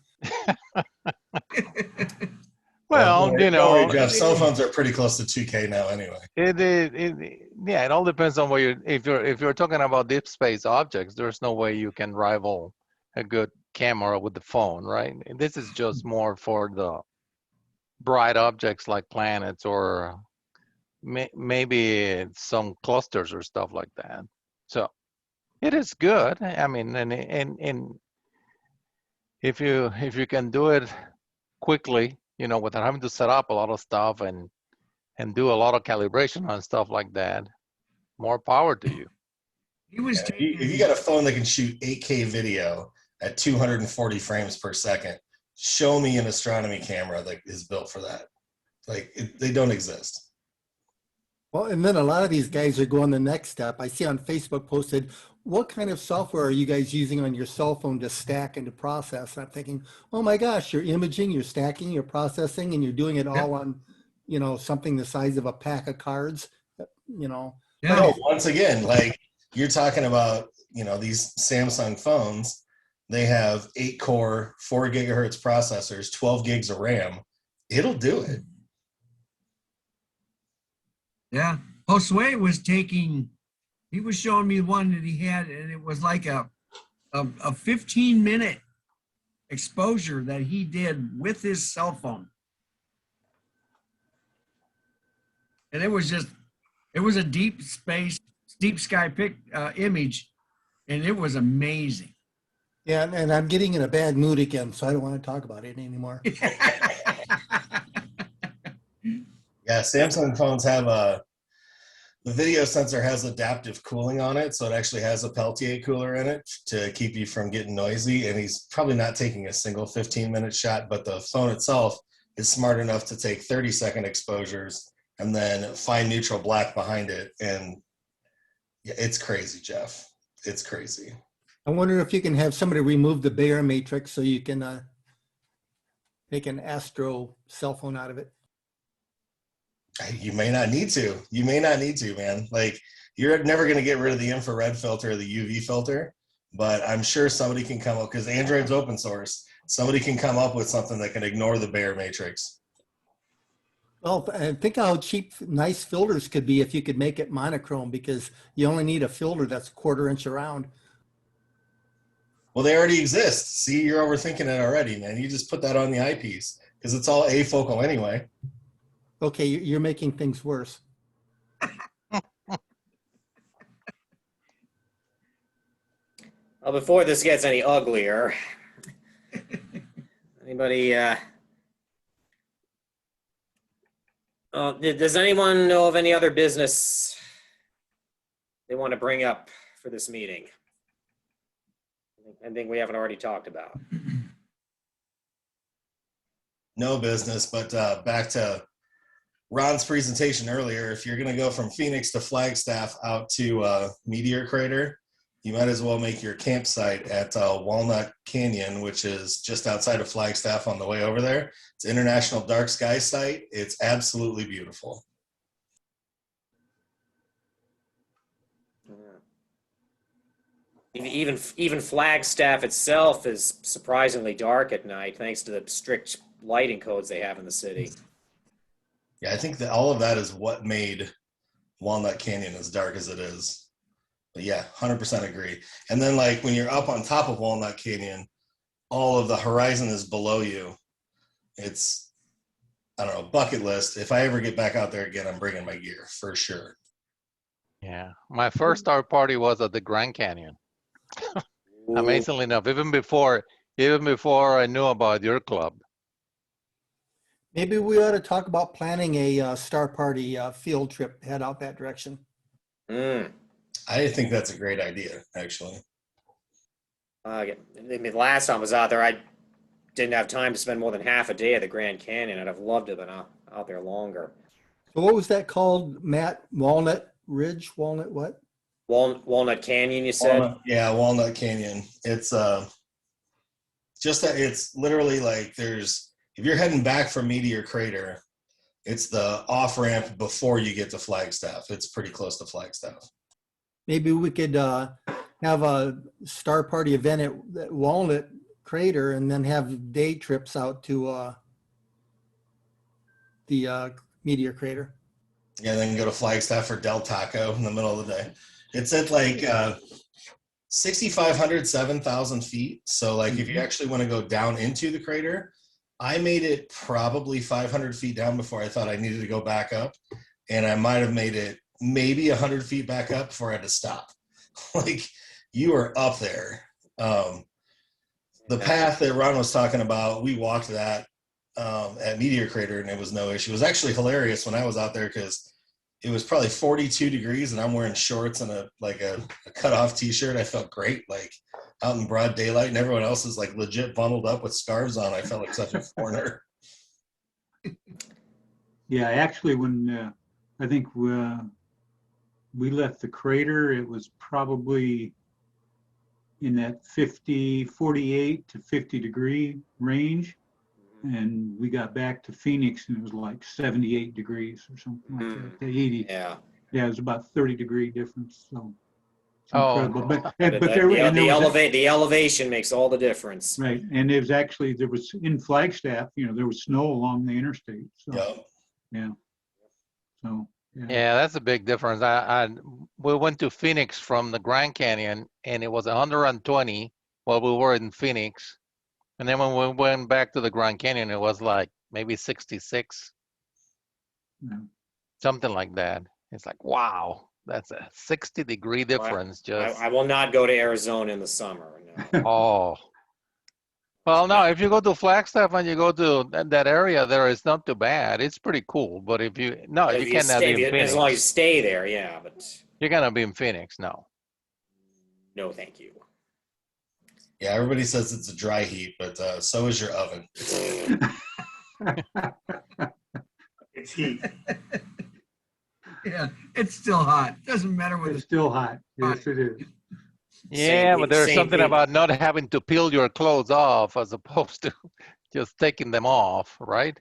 Well, you know, don't worry, Jeff, cell phones are pretty close to 2K now anyway. Yeah, it all depends on where if you're talking about deep space objects, there's no way you can rival a good camera with the phone, right? And this is just more for the bright objects like planets or maybe some clusters or stuff like that. So it is good. I mean, and if you can do it quickly, you know, without having to set up a lot of stuff and do a lot of calibration on stuff like that, more power to you. He was if you got a phone that can shoot 8K video at 240 frames per second, show me an astronomy camera that is built for that. Like, they don't exist. Well, and then a lot of these guys are going the next step. I see on Facebook posted, what kind of software are you guys using on your cell phone to stack and to process? And I'm thinking, oh my gosh, you're imaging, you're stacking, you're processing, and you're doing it all on, you know, something the size of a pack of cards, you know. Yeah. No, once again, like, you're talking about, you know, these Samsung phones, they have 8-core, 4 gigahertz processors, 12 gigs of RAM. It'll do it. Yeah. Josue was he was showing me one that he had, and it was like a 15-minute exposure that he did with his cell phone. And it was a deep sky image, and it was amazing. Yeah, and I'm getting in a bad mood again, so I don't want to talk about it anymore. Yeah, Samsung phones have The video sensor has adaptive cooling on it, so it actually has a Peltier cooler in it to keep you from getting noisy. And he's probably not taking a single 15-minute shot, but the phone itself is smart enough to take 30-second exposures and then find neutral black behind it. And yeah, it's crazy, Jeff. It's crazy. I wonder if you can have somebody remove the Bayer matrix so you can make an Astro cell phone out of it. You may not need to. You may not need to, man. Like, you're never going to get rid of the infrared filter or the UV filter, but I'm sure somebody can come up, because Android's open source. Somebody can come up with something that can ignore the Bayer matrix. Well, and think how cheap nice filters could be if you could make it monochrome, because you only need a filter that's 1/4 inch around. Well, they already exist. See, you're overthinking it already, man. You just put that on the eyepiece because it's all afocal anyway. Okay, you're making things worse. Well, before this gets any uglier, anybody, does anyone know of any other business they want to bring up for this meeting? Anything we haven't already talked about? No business, but back to Ron's presentation earlier, if you're going to go from Phoenix to Flagstaff out to Meteor Crater, you might as well make your campsite at Walnut Canyon, which is just outside of Flagstaff on the way over there. It's an international dark sky site. It's absolutely beautiful. Even Flagstaff itself is surprisingly dark at night, thanks to the strict lighting codes they have in the city. Yeah, I think that all of that is what made Walnut Canyon as dark as it is. But yeah, 100% agree. And then, like, when you're up on top of Walnut Canyon, all of the horizon is below you. It's, I don't know, bucket list. If I ever get back out there again, I'm bringing my gear for sure. Yeah, my first star party was at the Grand Canyon. Amazingly enough, even before I knew about your club. Maybe we ought to talk about planning a star party field trip, head out that direction. I think that's a great idea, actually. I mean, last time I was out there, I didn't have time to spend more than half a day at the Grand Canyon. I'd have loved to have been out there longer. So what was that called, Matt? Walnut Ridge? Walnut what? Walnut Canyon, you said? Walnut Canyon. It's just that it's literally like if you're heading back from Meteor Crater, it's the off ramp before you get to Flagstaff. It's pretty close to Flagstaff. Maybe we could have a star party event at Walnut Crater and then have day trips out to the Meteor Crater. Yeah, then go to Flagstaff for Del Taco in the middle of the day. It's at like 6,500, 7,000 feet. So like if you actually want to go down into the crater, I made it probably 500 feet down before I thought I needed to go back up. And I might have made it maybe 100 feet back up before I had to stop. Like, you are up there. The path that Ron was talking about, we walked that at Meteor Crater and it was no issue. It was actually hilarious when I was out there because it was probably 42 degrees and I'm wearing shorts and a cut-off t-shirt. I felt great, like out in broad daylight, and everyone else is like legit bundled up with scarves on. I felt like such a foreigner. Yeah, actually, when I think we left the crater, it was probably in that 48 to 50 degree range. And we got back to Phoenix and it was like 78 degrees or something like that. 80. Yeah. Yeah, it was about 30-degree difference. So it's Oh. incredible. The elevation makes all the difference. Right. And it was actually, there was in Flagstaff, there was snow along the interstate. So yeah. So yeah, that's a big difference. We went to Phoenix from the Grand Canyon and it was 120 while we were in Phoenix. And then when we went back to the Grand Canyon, it was like maybe 66, something like that. It's like, wow, that's a 60-degree difference. I will not go to Arizona in the summer. No. Oh, Well, no, if you go to Flagstaff and you go to that area there, it's not too bad. It's pretty cool. But if you, no, you If you cannot stay, be in as long as you Phoenix. stay there, yeah, but You're gonna be in Phoenix now. no, thank you. Yeah, everybody says it's a dry heat, but so is your oven. It's heat. Yeah, it's still hot. Doesn't matter what It's it's. still hot. Yes, it is. Yeah, but there's same something people. about not having to peel your clothes off as opposed to just taking them off, right?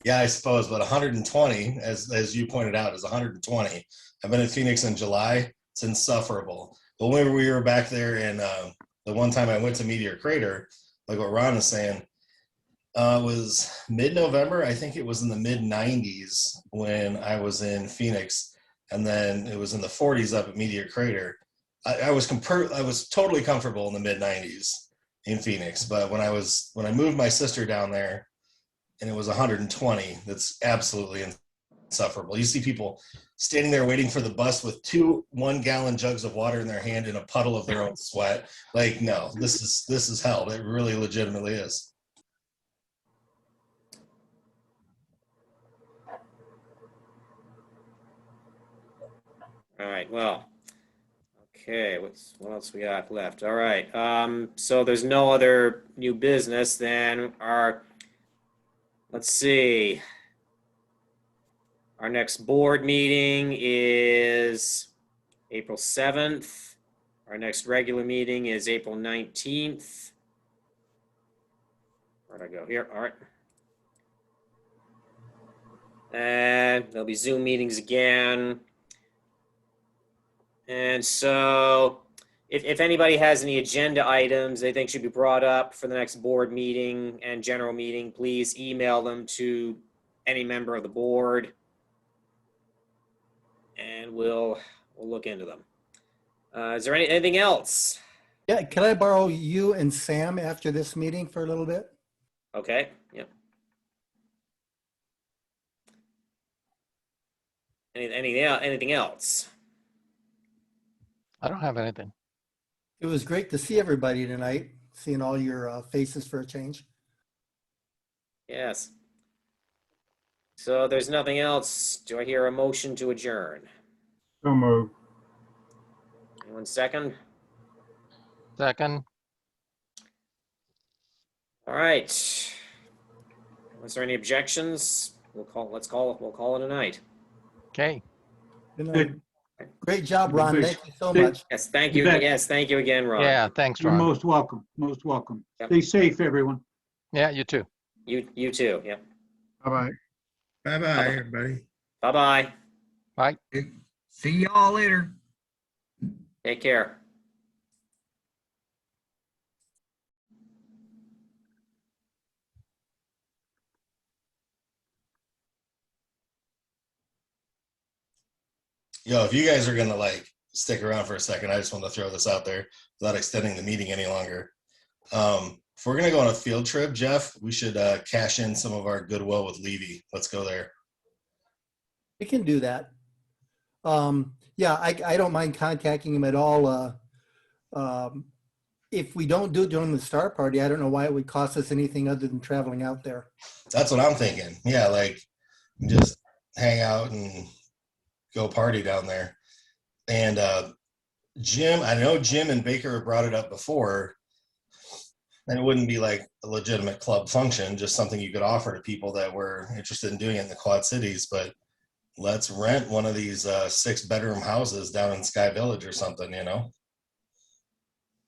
Yeah, I suppose, but 120, as you pointed out, is 120. I've been in Phoenix in July. It's insufferable. But when we were back there, and the one time I went to Meteor Crater, like what Ron is saying, was mid-November. I think it was in the mid-90s when I was in Phoenix, and then it was in the 40s up at Meteor Crater. I was totally comfortable in the mid-90s in Phoenix, but when I moved my sister down there, and it was 120, that's absolutely insufferable. You see people standing there waiting for the bus with 2 1-gallon jugs of water in their hand in a puddle of their own sweat. Like, no, this is hell. It really legitimately is. All right, well, okay, what else we got left? All right, so there's no other new business, then let's see. Our next board meeting is April 7th. Our next regular meeting is April 19th. Where'd I go? Here, all right. And there'll be Zoom meetings again. And so if anybody has any agenda items they think should be brought up for the next board meeting and general meeting, please email them to any member of the board, and we'll look into them. Is there anything else? Yeah, can I borrow you and Sam after this meeting for a little bit? Okay, yep. Anything else? I don't have anything. It was great to see everybody tonight, seeing all your faces for a change. Yes. So there's nothing else. Do I hear a motion to adjourn? So moved. Anyone second? Second, All right. Was there any objections? Let's call it a night. okay. Good night. Good. Great job, Ron. Thanks. Thank you so Thank- much. Yes, thank You you. bet. Yes, thank you again, Ron. Yeah, thanks, You're Ron. most welcome. Most welcome. Yep. Stay safe, everyone. Yeah, you too. You too. Yep. Bye-bye. Bye-bye, everybody. Bye-bye. Bye. See y'all later. Take care. Yo, if you guys are gonna like stick around for a second, I just want to throw this out there without extending the meeting any longer. If we're gonna go on a field trip, Jeff, we should cash in some of our goodwill with Levy. Let's go there. We can do that. Yeah, I don't mind contacting him at all. If we don't do it during the star party, I don't know why it would cost us anything other than traveling out there. That's what I'm thinking. Yeah, like just hang out and go party down there. And Jim, I know Jim and Baker have brought it up before, and it wouldn't be like a legitimate club function, just something you could offer to people that were interested in doing it in the Quad Cities. But let's rent one of these 6-bedroom houses down in Sky Village or something, you know?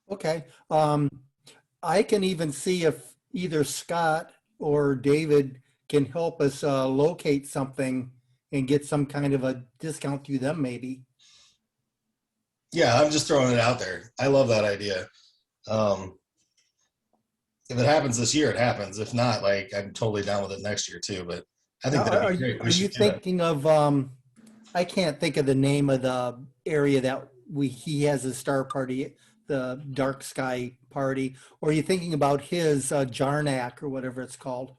Okay. I can even see if either Scott or David can help us locate something and get some kind of a discount through them, maybe. Yeah, I'm just throwing it out there. I love that idea. If it happens this year, it happens. If not, like I'm totally down with it next year too. But I think Now, that'd be great. are you thinking of, I can't think of the name of the area that he has a star party, the dark sky party, or are you thinking about his Jarnac or whatever it's called?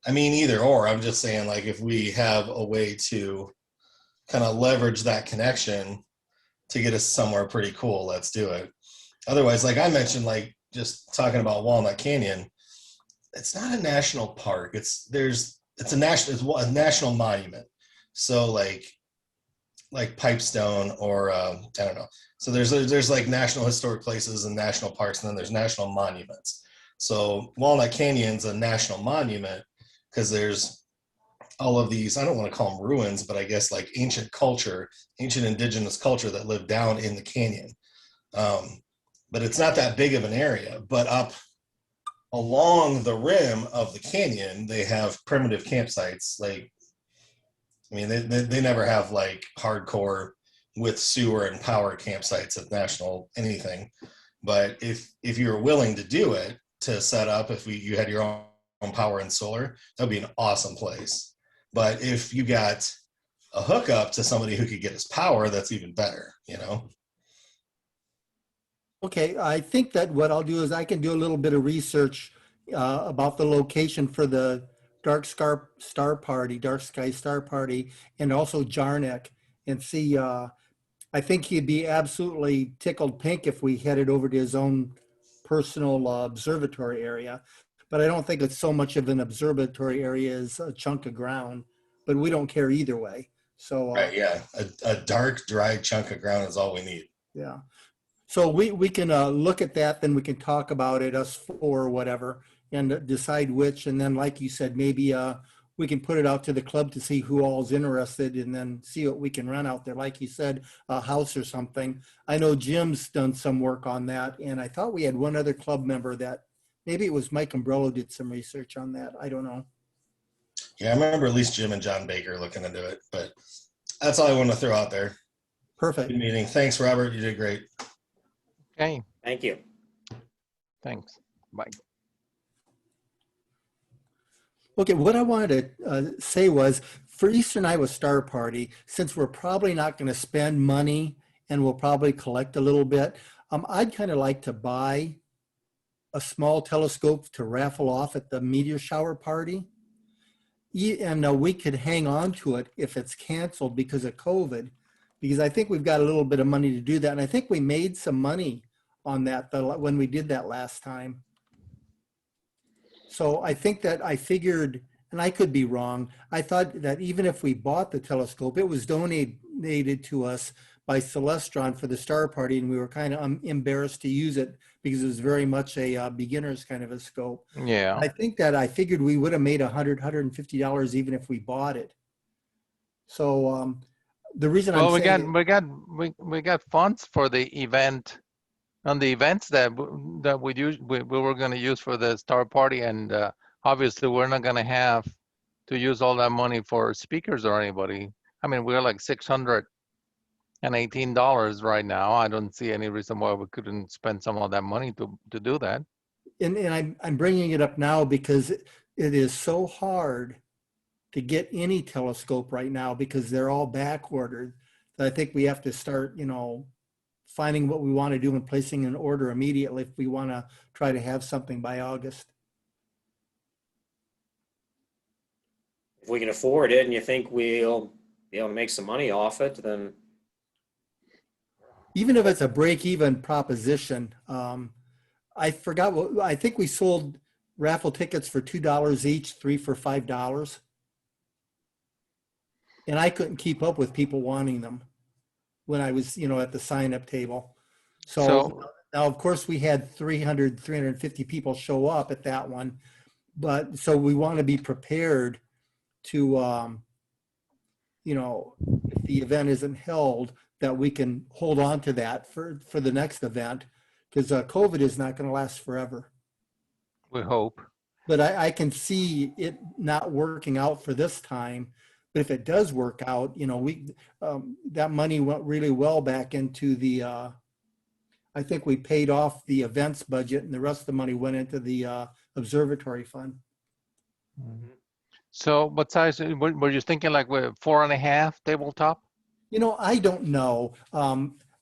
I mean, either or. I'm just saying, like, if we have a way to kind of leverage that connection to get us somewhere pretty cool, let's do it. Otherwise, like I mentioned, like just talking about Walnut Canyon, it's not a national park. It's a national monument. So like Pipestone or I don't know. So there's like national historic places and national parks, and then there's national monuments. So Walnut Canyon's a national monument because there's all of these, I don't want to call them ruins, but I guess like ancient indigenous culture that lived down in the canyon. But it's not that big of an area. But up along the rim of the canyon, they have primitive campsites. Like, I mean, they never have like hardcore with sewer and power campsites at national anything. But if you were willing to do it, to set up, if you had your own power and solar, that'd be an awesome place. But if you got a hookup to somebody who could get us power, that's even better, you know? Okay, I think that what I'll do is I can do a little bit of research about the location for the Dark Sky Star Party, and also Jarnik, and see. I think he'd be absolutely tickled pink if we headed over to his own personal observatory area. But I don't think it's so much of an observatory area as a chunk of ground. But we don't care either way. So Right, yeah, a dark, dry chunk of ground is all we need. yeah. So we can look at that, then we can talk about it, us four or whatever, and decide which. And then, like you said, maybe we can put it out to the club to see who all's interested, and then see what we can run out there. Like you said, a house or something. I know Jim's done some work on that, and I thought we had one other club member that, maybe it was Mike Umbrello did some research on that. I don't know. Yeah, I remember at least Jim and John Baker looking into it, but that's all I want to throw out there. Perfect. Good meeting. Thanks, Robert. You did great. Okay, Thank you. thanks. Bye. Okay, what I wanted to say was, for Eastern Iowa Star Party, since we're probably not going to spend money and we'll probably collect a little bit, I'd kind of like to buy a small telescope to raffle off at the meteor shower party. And we could hang on to it if it's canceled because of COVID, because I think we've got a little bit of money to do that. And I think we made some money on that when we did that last time. So I think that I figured, and I could be wrong, I thought that even if we bought the telescope, it was donated to us by Celestron for the Star Party, and we were kind of embarrassed to use it because it was very much a beginner's kind of a scope. Yeah. I think that I figured we would have made $150 even if we bought it. So the reason Well, I'm saying we got funds for the event, on the events that we were going to use for the Star Party, and obviously we're not going to have to use all that money for speakers or anybody. I mean, we're like $618 right now. I don't see any reason why we couldn't spend some of that money to do that. and I'm bringing it up now because it is so hard to get any telescope right now because they're all back ordered. So I think we have to start, finding what we want to do and placing an order immediately if we want to try to have something by August. If we can afford it and you think we'll be able to make some money off it, then Even if it's a break-even proposition, I forgot what, I think we sold raffle tickets for $2 each, 3 for $5. And I couldn't keep up with people wanting them when I was, at the sign-up table. So now, of course, we had 350 people show up at that one. But so we want to be prepared to, if the event isn't held, that we can hold on to that for the next event, because COVID is not going to last forever. We hope. But I can see it not working out for this time. But if it does work out, that money went really well back into the, I think we paid off the events budget and the rest of the money went into the observatory fund. So what size, were you thinking like 4.5 tabletop? I don't know.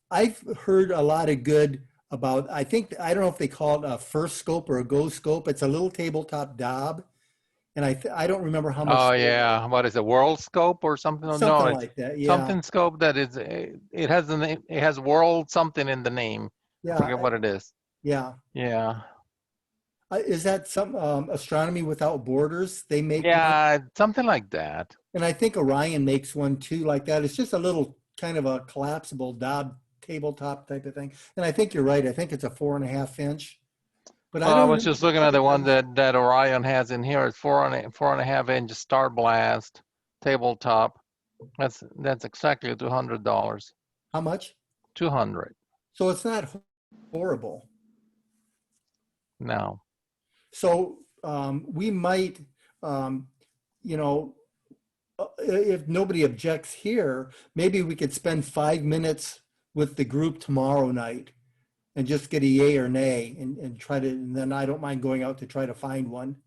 I've heard a lot of good about, I don't know if they call it a first scope or a go scope. It's a little tabletop Dob. And I don't remember how much. Oh yeah, what is it, World Scope or something? Something like that, yeah. Something scope that is, it has world something in the name. Yeah. I forget what it is. Yeah. Yeah. Is that some Astronomy Without Borders? They make one? Yeah, something like that. And I think Orion makes one too like that. It's just a little kind of a collapsible tabletop type of thing. And I think you're right. I think it's a 4.5 inch. But I Well, I don't was just looking at the one that Orion has in here. It's 4.5 inch Star Blast tabletop. That's exactly $200. How much? 200. So it's not horrible. No. So we might, if nobody objects here, maybe we could spend 5 minutes with the group tomorrow night and just get a yay or nay and try to, and then I don't mind going out to try to find one.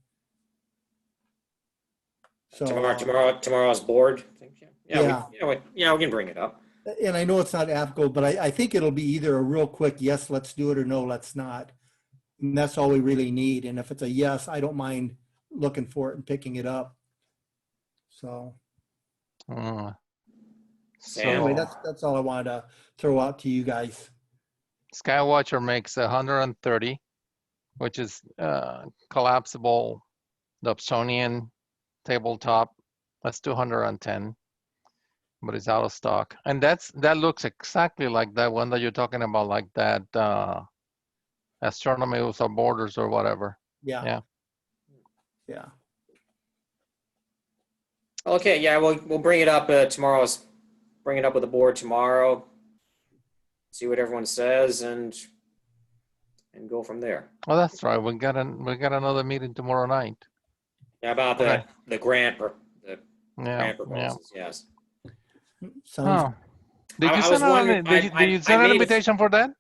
So Tomorrow's board. Yeah. We can bring it up. And I know it's not applicable, but I think it'll be either a real quick, yes, let's do it, or no, let's not. And that's all we really need. And if it's a yes, I don't mind looking for it and picking it up. So anyway, that's all I wanted to throw out to you guys. Skywatcher makes 130, which is collapsible Dobsonian tabletop. That's 210, but it's out of stock. And that looks exactly like that one that you're talking about, like that Astronomy Without Borders or whatever. Yeah. Okay, yeah, we'll bring it up bring it up with the board tomorrow. See what everyone says and go from there. Oh, that's right. We got another meeting tomorrow night. Yeah, about the grant proposals. Yes. Sounds Did you send an invitation for that?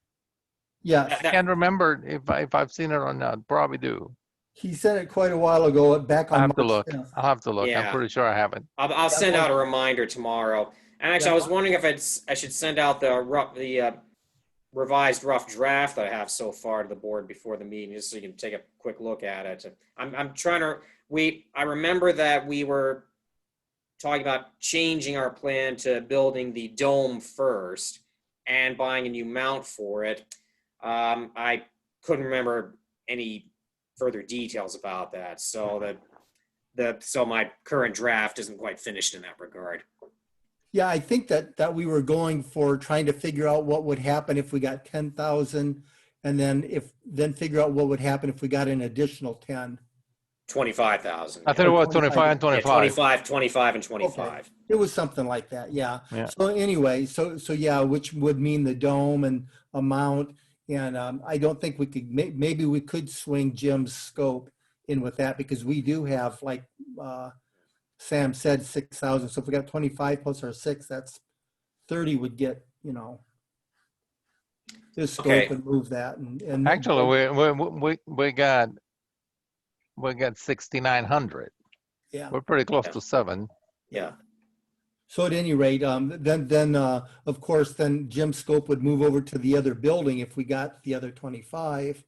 Yeah. I can't remember if I've seen it or not. Probably do. He sent it quite a while ago, back on I'll have to March look. 10th. I'll have to look. Yeah. I'm pretty sure I haven't. I'll send out a reminder tomorrow. And actually, Yeah. I was wondering if I should send out the revised rough draft that I have so far to the board before the meeting, just so you can take a quick look at it. I'm trying to. I remember that we were talking about changing our plan to building the dome first and buying a new mount for it. I couldn't remember any further details about that, so so my current draft isn't quite finished in that regard. Yeah, I think that we were going for trying to figure out what would happen if we got 10,000, and then figure out what would happen if we got an additional 10. 25,000. I thought it was 25 and 25. Yeah, 25 and 25. Okay. It was something like that, yeah. Yeah. So anyway, so yeah, which would mean the dome and a mount, and I don't think we could. Maybe we could swing Jim's scope in with that, because we do have, like Sam said, 6,000. So if we got 25 plus our 6, that's 30 would get, his scope Okay. and move that. And Actually, we got 6,900. yeah. We're pretty close to 7. Yeah. So at any rate, then of course, then Jim's scope would move over to the other building if we got the other 25.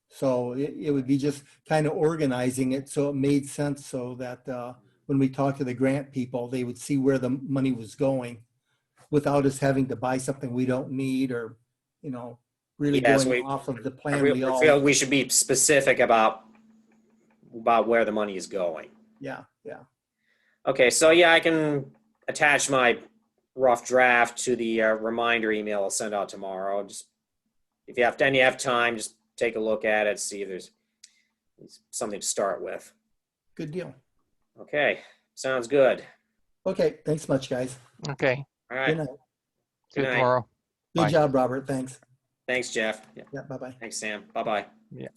So it would be just kind of organizing it so it made sense, so that when we talk to the grant people, they would see where the money was going without us having to buy something we don't need, or, really Yes, going off of the plan we we all. feel we should be specific about where the money is going. Yeah. Okay, so yeah, I can attach my rough draft to the reminder email I'll send out tomorrow. Just if you have time, just take a look at it, see if there's something to start with. Good deal. Okay, sounds good. Okay, thanks much, guys. Okay. All right. Good night. See you Good night. tomorrow. Good Bye. job, Robert. Thanks. Thanks, Jeff. Yeah, bye-bye. Thanks, Sam. Bye-bye. Yeah.